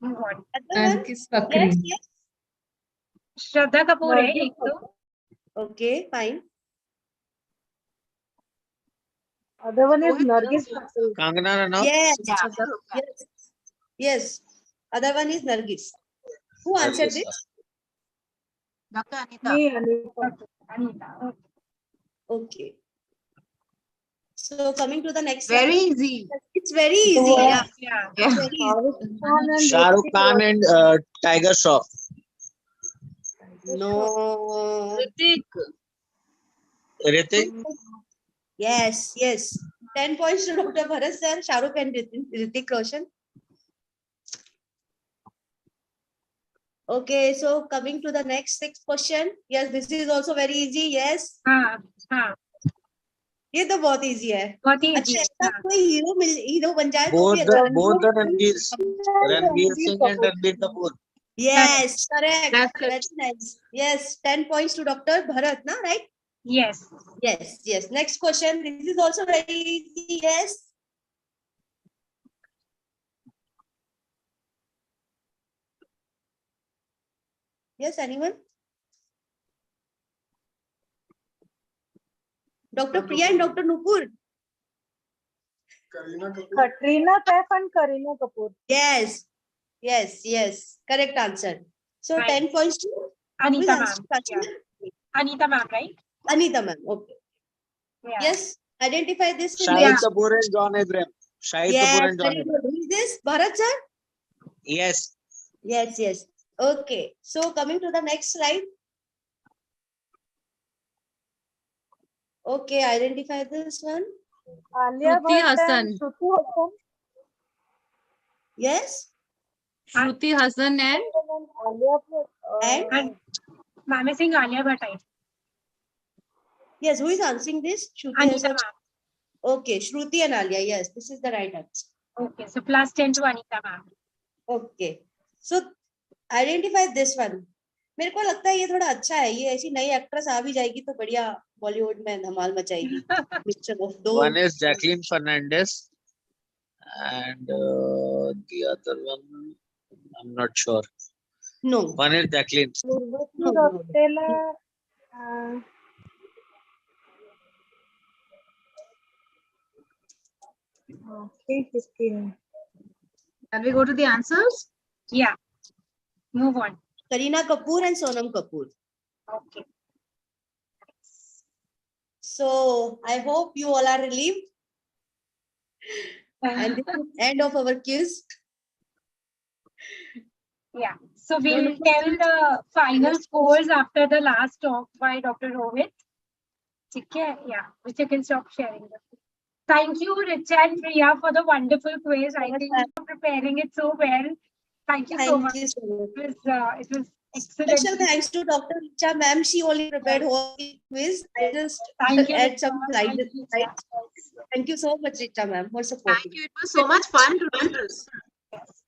Move on. Other one? Yes, yes. Shraddha Kapoor है एक तो. Okay, fine. Other one is Rohit, Nargis no. Patel. Kangana Ranaut. Yes. Yeah. Yes. Other one is Nargis. Who answered this? Dr. Anita. Me, Anita. Anita. Okay. So coming to the next Very slide. easy. It's very easy. Yeah. Yeah. It's very easy. Shah Rukh Khan and Tiger Shroff. No. Ritik. Yes. 10 points to Dr. Bharat sir, Shah Rukh and Hrithik Roshan. Okay, so coming to the next 6th question. Yes, this is also very easy. Yes. हाँ. ये तो बहुत easy है. बहुत ही अच्छा, easy. ऐसा कोई hero बन जाए तो Both भी the अच्छा. both the Ranveer Singh and Ranbir Kapoor. Yes, correct. That's Very nice. Yes, 10 points to Dr. Bharat, na, right? Yes. Yes. Next question. This is also very easy. Yes. Yes, anyone? Dr. Priya and Dr. Nupur. Kareena Kapoor. Katrina Kaif and Kareena Kapoor. Yes. Yes, yes. Correct answer. So Right. 10 points to Anita ma'am. answer? Anita ma'am, right? Anita ma'am. Okay. Yeah. Yes. Identify this Shahid image. Kapoor and John Abraham. Shahid Kapoor Yes, and John very Abraham. good. Who is this? Bharat sir? Yes. Yes, yes. Okay. So coming to the next slide. Okay, identify this one. Alia Shruti Bhatt and Hassan. Shruti Hassan. Yes. Shruti Hassan and Alia Bhatt. And? Ma'am is saying Alia Bhatt. Yes, who is answering this? Shruti Anita Hassan. ma'am. Okay, Shruti and Alia. Yes, this is the right answer. Okay, so plus 10 to Anita ma'am. Okay. So identify this one. मेरे को लगता है ये थोड़ा अच्छा है, ये ऐसी नई एक्ट्रेस आ भी जाएगी तो बढ़िया बॉलीवुड में धमाल मचाएगी. Mixture of those. One is Jacqueline Fernandez and the other one, I'm not sure. No. One is Jacqueline. Urvashi Rautela. Okay, 15. Can we go to the answers? Yeah. Move on. Kareena Kapoor and Sonam Kapoor. Okay. So I hope you all are relieved. And this is end of our quiz. Yeah. So we'll tell the final scores after the last talk by Dr. Rohit. Okay. Yeah. Which you can stop sharing. Thank you, Richa and Priya, for the wonderful quiz. I think you're preparing it so well. Thank you so much. Thank you so much. It was excellent. Special thanks to Dr. Richa ma'am. She only prepared whole quiz. I just Thank you, add some Richa. slides. Thank you, Richa. Thank you so much, Richa ma'am, for supporting. Thank you. It was so much fun to do this. Yes.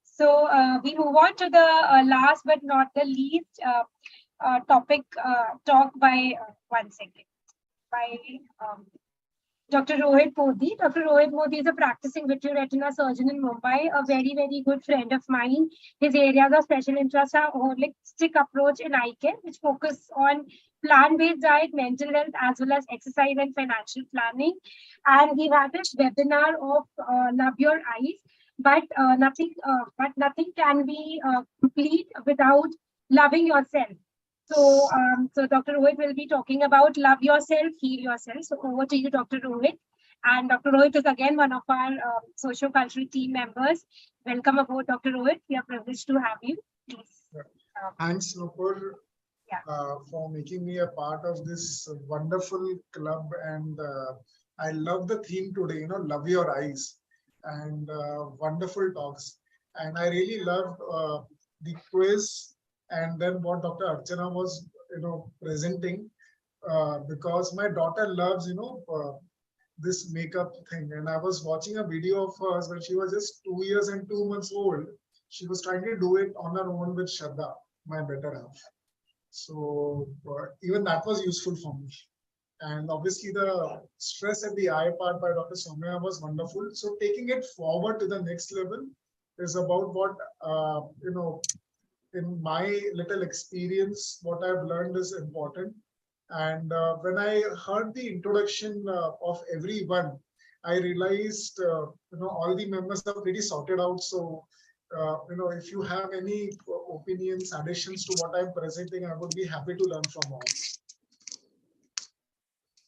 So we move on to the last but not the least topic talk by one second by Dr. Rohit Modi. Dr. Rohit Modi is a practicing vitreoretina surgeon in Mumbai, a very, very good friend of mine. His areas of special interest are holistic approach in eye care, which focus on plant-based diet, mental health, as well as exercise and financial planning. And he had this webinar of Love Your Eyes, but nothing can be complete without loving yourself. So, so Dr. Rohit will be talking about love yourself, heal yourself. So over to you, Dr. Rohit. And Dr. Rohit is again one of our socio-cultural team members. Welcome aboard, Dr. Rohit. We are privileged to have you. Please. Thanks, Nupur, Yeah. for making me a part of this wonderful club. And I love the theme today, love your eyes, and wonderful talks. And I really loved the quiz and then what Dr. Archana was, presenting, because my daughter loves, this makeup thing. And I was watching a video of hers when she was just 2 years and 2 months old. She was trying to do it on her own with Shraddha, my better half. So even that was useful for me. And obviously the stress at the eye part by Dr. Soumya was wonderful. So taking it forward to the next level is about what, in my little experience, what I've learned is important. And when I heard the introduction of everyone, I realized, all the members are pretty sorted out. So, if you have any opinions, additions to what I'm presenting, I would be happy to learn from all.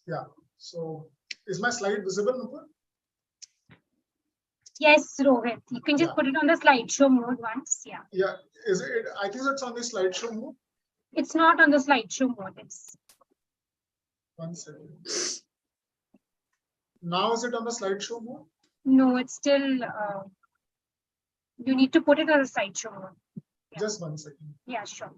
Yeah. So, is my slide visible, Nupur? Yes, Rohit. You can just put it on the slideshow mode once. Yeah. Yeah. Is it? I think it's on the slideshow mode. It's not on the slideshow mode. It's 1 second. Now is it on the slideshow mode? no. It's still. You need to put it on the slideshow mode. Yeah. Just 1 second. Yeah, sure.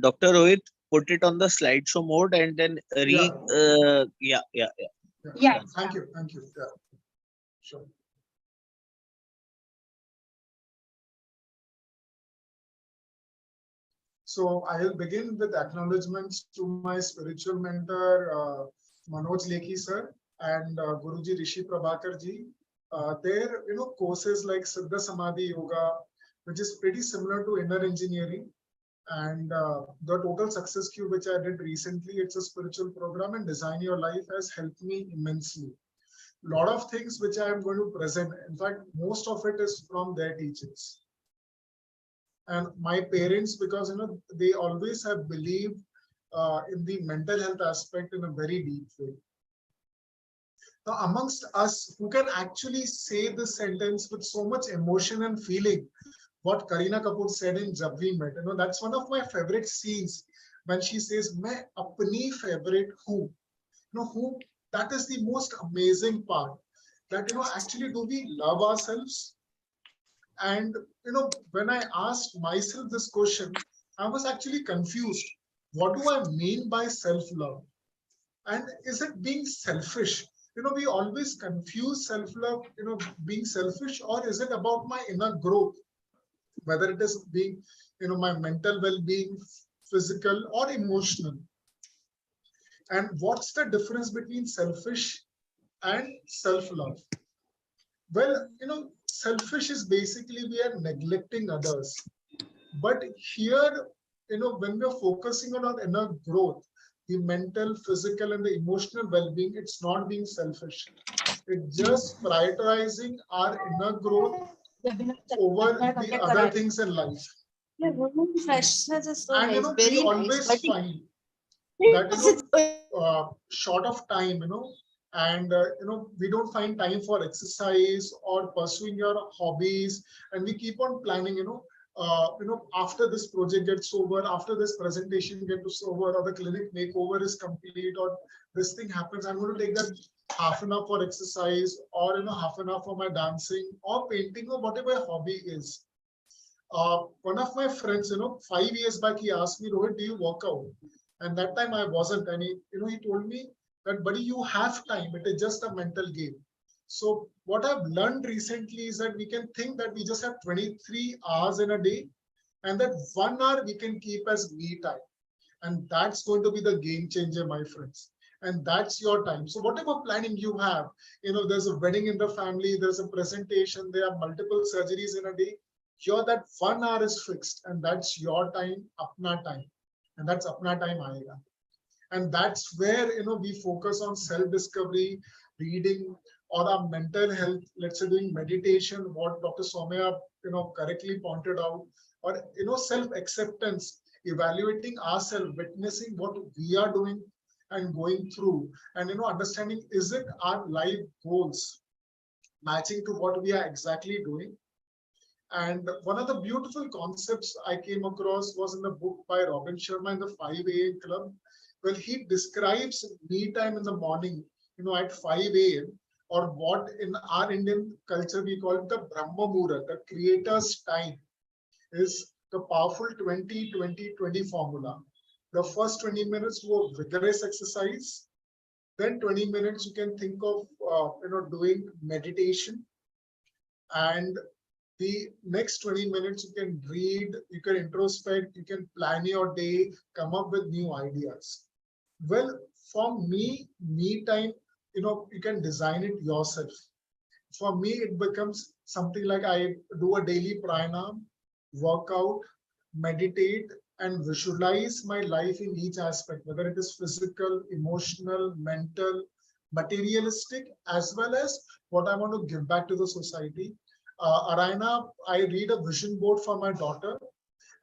Dr. Rohit, put it on the slideshow mode and then Yeah. yeah. Yeah. Thank you. Thank you. Yeah. Sure. So I'll begin with acknowledgements to my spiritual mentor, Manoj Lekhi sir, and Guruji Rishi Prabhakar ji. Their courses like Siddha Samadhi Yoga, which is pretty similar to inner engineering, and the Total Success Cube, which I did recently, it's a spiritual program, and Design Your Life has helped me immensely. Lot of things which I am going to present, in fact, most of it is from their teachings. And my parents, because they always have believed in the mental health aspect in a very deep way. Now, amongst us who can actually say this sentence with so much emotion and feeling, what Kareena Kapoor said in Jab We Met, that's one of my favorite scenes when she says, "Main apni favorite hu." Who, that is the most amazing part. That actually, do we love ourselves? And when I asked myself this question, I was actually confused. What do I mean by self-love? And is it being selfish? We always confuse self-love, being selfish, or is it about my inner growth? Whether it is being, my mental well-being, physical or emotional. And what's the difference between selfish and self-love? Well, selfish is basically we are neglecting others. But here, when we're focusing on our inner growth, the mental, physical, and the emotional well-being, it's not being selfish. It's just prioritizing our inner growth over the other things in life. Freshness is so And nice, we very nice. always But find that short of time, and we don't find time for exercise or pursuing your hobbies, and we keep on planning, after this project gets over, after this presentation gets over, or the clinic makeover is complete, or this thing happens, I'm going to take that half an hour for exercise, or half an hour for my dancing or painting or whatever hobby is. One of my friends, 5 years back, he asked me, "Rohit, do you work out?" And that time I wasn't. And he told me that, "Buddy, you have time. It is just a mental game." So what I've learned recently is that we can think that we just have 23 hours in a day, and that 1 hour we can keep as me time. And that's going to be the game changer, my friends. And that's your time. So whatever planning you have, there's a wedding in the family, there's a presentation, there are multiple surgeries in a day. That 1 hour is fixed, and that's your time, apna time. And that's apna time aayega. And that's where we focus on self-discovery, reading, or our mental health, let's say doing meditation, what Dr. Somya correctly pointed out, or self-acceptance, evaluating ourselves, witnessing what we are doing and going through, and understanding, is it our life goals matching to what we are exactly doing. And one of the beautiful concepts I came across was in the book by Robin Sharma in the 5 a.m. Club. Well, he describes me time in the morning, at 5 a.m., or what in our Indian culture we call it the Brahma Muhurat, the creator's time, is the powerful 20-20-20 formula. The first 20 minutes were vigorous exercise. Then 20 minutes you can think of doing meditation, and the next 20 minutes you can read, you can introspect, you can plan your day, come up with new ideas. Well, for me time, you can design it yourself. For me, it becomes something like I do a daily pranayam, work out, meditate, and visualize my life in each aspect, whether it is physical, emotional, mental, materialistic, as well as what I want to give back to the society. Arayana, I read a vision board for my daughter.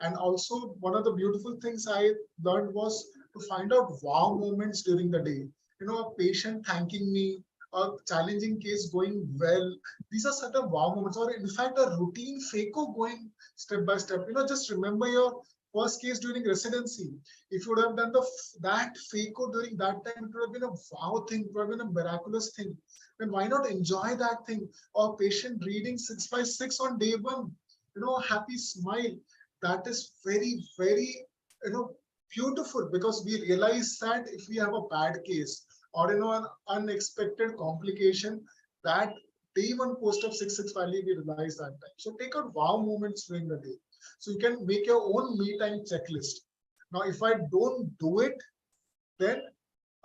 And also, one of the beautiful things I learned was to find out wow moments during the day. A patient thanking me, a challenging case going well. These are certain wow moments, or in fact, a routine FACO going step by step. Just remember your first case during residency. If you would have done that FACO during that time, it would have been a wow thing, it would have been a miraculous thing. Then why not enjoy that thing? Or patient reading 6 by 6 on day one, happy smile. That is very, very, beautiful, because we realize that if we have a bad case or an unexpected complication, that day one post of 665 we realize that time. So take out wow moments during the day. So you can make your own me time checklist. Now, if I don't do it, then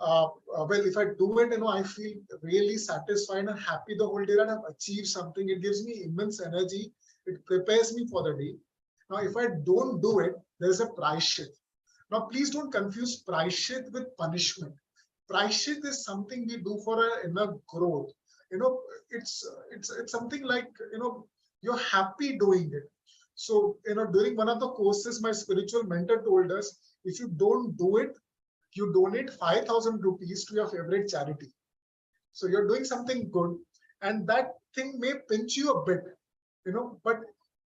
well, if I do it, I feel really satisfied and happy the whole day that I've achieved something. It gives me immense energy. It prepares me for the day. Now, if I don't do it, there's a price. Now, please don't confuse prashit with punishment. Prashit is something we do for our inner growth. It's something like you're happy doing it. So during one of the courses, my spiritual mentor told us, if you don't do it, you donate 5,000 rupees to your favorite charity. So you're doing something good, and that thing may pinch you a bit, but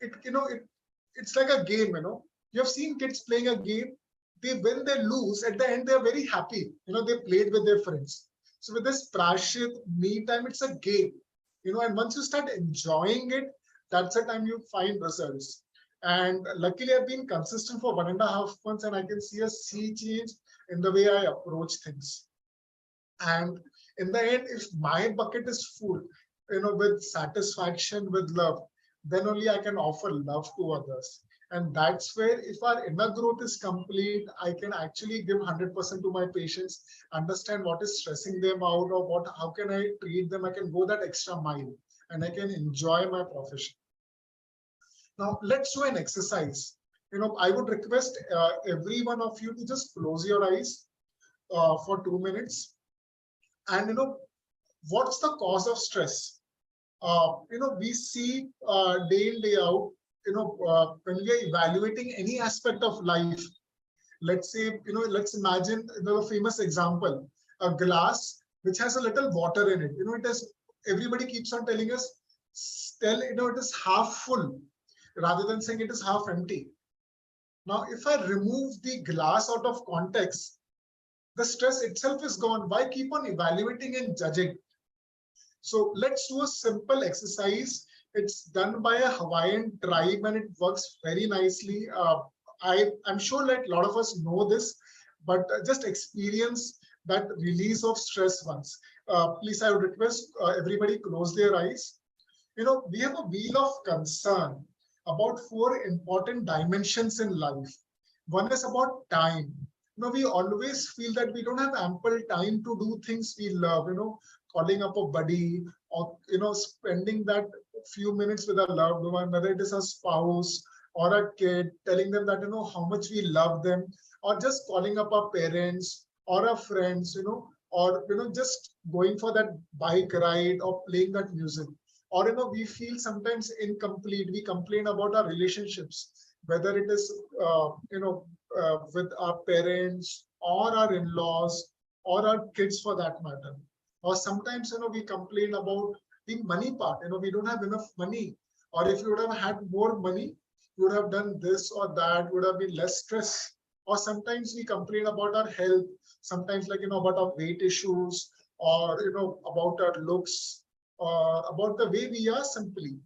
it's like a game. You have seen kids playing a game. They win, they lose. At the end, they're very happy. They played with their friends. So with this prashit, me time, it's a game. And once you start enjoying it, that's the time you find results. And luckily, I've been consistent for 1.5 months, and I can see a sea change in the way I approach things. And in the end, if my bucket is full, with satisfaction, with love, then only I can offer love to others. And that's where, if our inner growth is complete, I can actually give 100% to my patients, understand what is stressing them out, or how can I treat them. I can go that extra mile, and I can enjoy my profession. Now, let's do an exercise. I would request every one of you to just close your eyes for 2 minutes. And what's the cause of stress? We see day in, day out, when we are evaluating any aspect of life. Let's say, let's imagine the famous example, a glass which has a little water in it. It has, everybody keeps on telling us, it is half full, rather than saying it is half empty. Now, if I remove the glass out of context, the stress itself is gone. Why keep on evaluating and judging? So let's do a simple exercise. It's done by a Hawaiian tribe, and it works very nicely. I'm sure that a lot of us know this, but just experience that release of stress once. Please, I would request everybody close their eyes. We have a wheel of concern about 4 important dimensions in life. One is about time. We always feel that we don't have ample time to do things we love, calling up a buddy, or, spending that few minutes with a loved one, whether it is a spouse or a kid, telling them that, how much we love them, or just calling up our parents or our friends, or, just going for that bike ride or playing that music. Or, we feel sometimes incomplete. We complain about our relationships, whether it is, with our parents or our in-laws or our kids for that matter. Or sometimes, we complain about the money part. We don't have enough money. Or if you would have had more money, you would have done this or that, would have been less stress. Or sometimes we complain about our health, sometimes like, about our weight issues, or, about our looks, or about the way we are simply.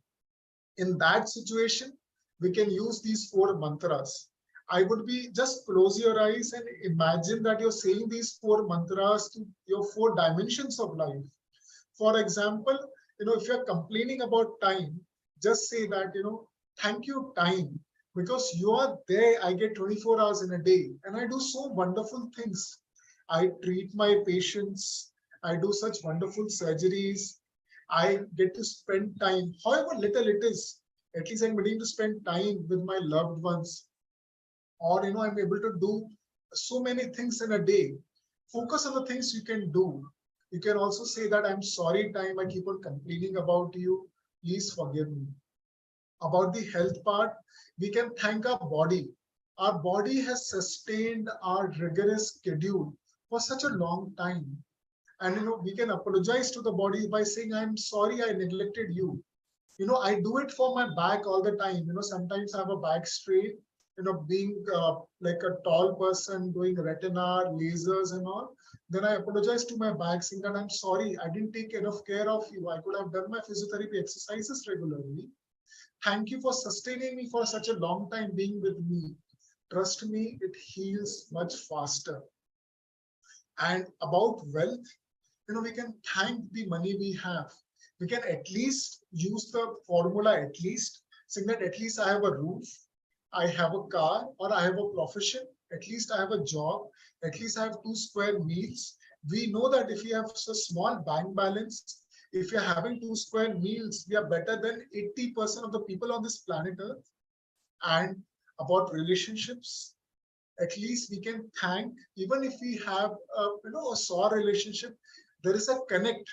In that situation, we can use these 4 mantras. I would be, just close your eyes and imagine that you're saying these 4 mantras to your 4 dimensions of life. For example, if you're complaining about time, just say that, thank you, time, because you are there. I get 24 hours in a day, and I do so wonderful things. I treat my patients. I do such wonderful surgeries. I get to spend time, however little it is. At least I'm willing to spend time with my loved ones. Or, I'm able to do so many things in a day. Focus on the things you can do. You can also say that, I'm sorry, time, I keep on complaining about you. Please forgive me. About the health part, we can thank our body. Our body has sustained our rigorous schedule for such a long time. And, we can apologize to the body by saying, I'm sorry, I neglected you. I do it for my back all the time. Sometimes I have a back strain, being like a tall person doing retina, lasers and all. Then I apologize to my back saying that, I'm sorry, I didn't take enough care of you. I could have done my physiotherapy exercises regularly. Thank you for sustaining me for such a long time, being with me. Trust me, it heals much faster. And about wealth, we can thank the money we have. We can at least use the formula, at least saying that at least I have a roof, I have a car, or I have a profession, at least I have a job, at least I have 2 square meals. We know that if you have a small bank balance, if you're having 2 square meals, we are better than 80% of the people on this planet Earth. And about relationships, at least we can thank, even if we have a sour relationship, there is a connect.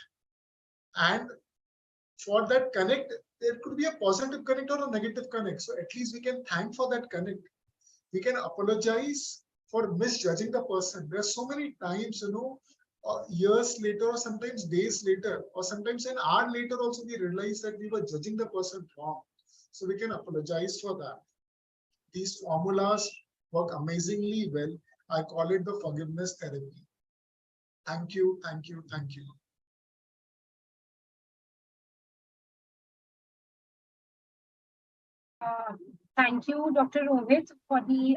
And for that connect, there could be a positive connect or a negative connect. So at least we can thank for that connect. We can apologize for misjudging the person. There are so many times, years later, or sometimes days later, or sometimes an hour later also, we realize that we were judging the person wrong. So we can apologize for that. These formulas work amazingly well. I call it the forgiveness therapy. Thank you, thank you, thank you. Thank you, Dr. Rohit, for the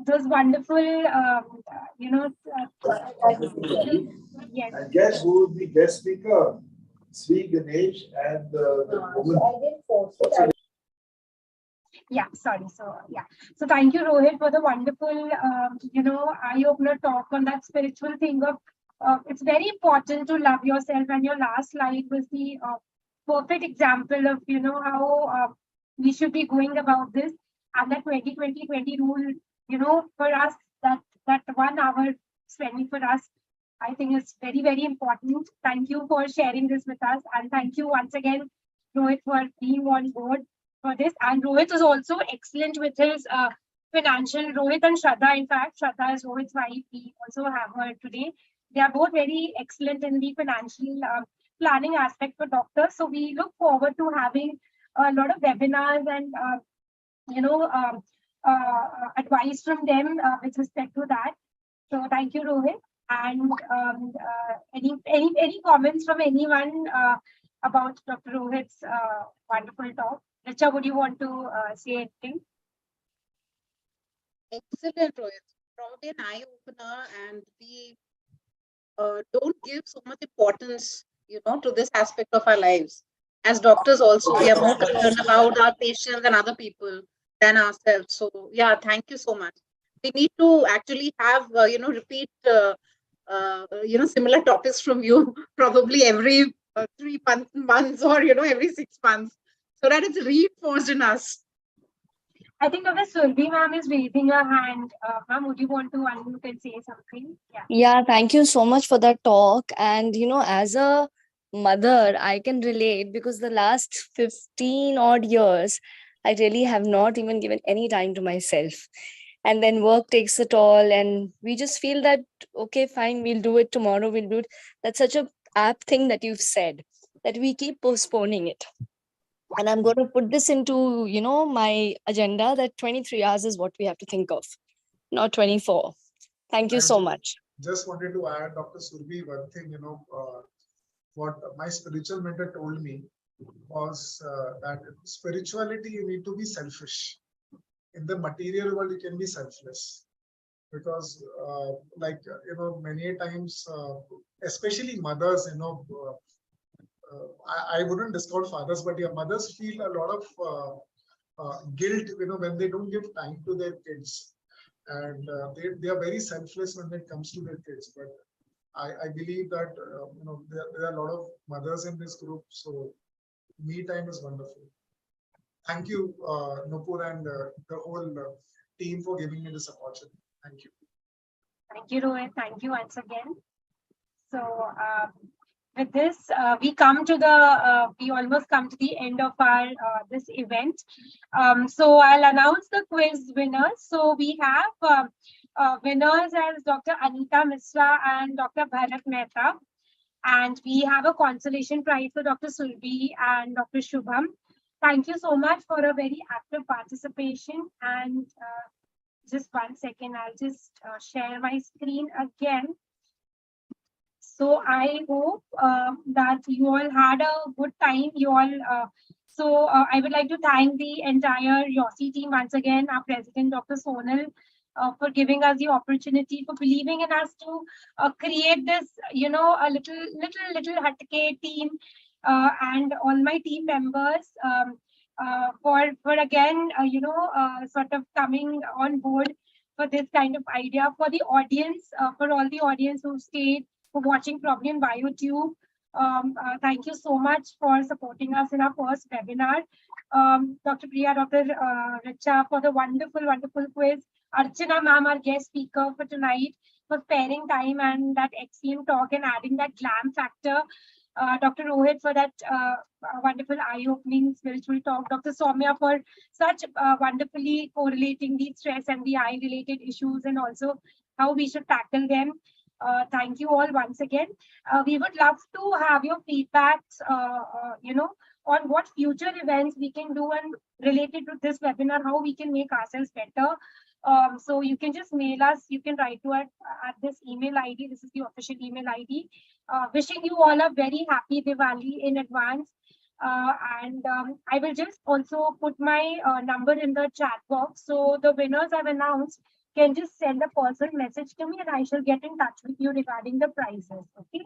those wonderful, yes. And guess who will be guest speaker? Sri Ganesh and the woman. Yeah, sorry. So yeah. So thank you, Rohit, for the wonderful, eye-opener talk on that spiritual thing of it's very important to love yourself, and your last slide was the perfect example of how we should be going about this, and that 20-20-20 rule. For us, that 1 hour spending for us, I think is very, very important. Thank you for sharing this with us, and thank you once again, Rohit, for being on board for this. And Rohit is also excellent with his financial. Rohit and Shraddha, in fact, Shraddha is Rohit's wife. We also have her today. They are both very excellent in the financial planning aspect for doctors. So we look forward to having a lot of webinars and advice from them with respect to that. So thank you, Rohit. And any comments from anyone about Dr. Rohit's wonderful talk? Richa, would you want to say anything? Excellent, Rohit. Probably an eye opener, and we don't give so much importance, to this aspect of our lives. As doctors, also, we are more concerned about our patients and other people than ourselves. So, yeah, thank you so much. We need to actually have, repeat, similar topics from you, probably every 3 months or, every 6 months, so that it's reinforced in us. I think Dr. Surbi ma'am is raising her hand. Ma'am, would you want to unmute and say something? Yeah, thank you so much for that talk. And, as a mother, I can relate because the last 15 odd years, I really have not even given any time to myself. And then work takes a toll, and we just feel that, okay, fine, we'll do it tomorrow, we'll do it. That's such a apt thing that you've said, that we keep postponing it. And I'm going to put this into, my agenda, that 23 hours is what we have to think of, not 24. Thank you so much. Just wanted to add, Dr. Surbi, one thing, what my spiritual mentor told me was that spirituality, you need to be selfish. In the material world, you can be selfless. Because many times, especially mothers, I wouldn't discount fathers, but your mothers feel a lot of guilt, when they don't give time to their kids. And they are very selfless when it comes to their kids. But I believe that there are a lot of mothers in this group, so me time is wonderful. Thank you, Nupur, and the whole team for giving me this opportunity. Thank you. Thank you, Rohit. Thank you once again. So with this, we almost come to the end of our this event. So I'll announce the quiz winners. So we have winners as Dr. Anita Misra and Dr. Bharat Mehta. And we have a consolation prize for Dr. Surbi and Dr. Shubham. Thank you so much for a very active participation. And just 1 second, I'll just share my screen again. So I hope that you all had a good time. I would like to thank the entire Yosi team once again, our president, Dr. Sonal, for giving us the opportunity, for believing in us to create this, a little Hatke team, and all my team members, for again, sort of coming on board for this kind of idea, for the audience, for all the audience who stayed, for watching probably on BioTube. Thank you so much for supporting us in our first webinar. Dr. Priya, Dr. Richa, for the wonderful quiz. Archana ma'am, our guest speaker for tonight, for sparing time and that excellent talk and adding that glam factor. Dr. Rohit for that wonderful eye-opening spiritual talk. Dr. Soumya for such wonderfully correlating the stress and the eye-related issues and also how we should tackle them. Thank you all once again. We would love to have your feedbacks, on what future events we can do and related to this webinar, how we can make ourselves better. So you can just mail us, you can write to us at this email ID. This is the official email ID. Wishing you all a very happy Diwali in advance. And I will just also put my number in the chat box. So the winners I've announced can just send a personal message to me and I shall get in touch with you regarding the prizes. Okay.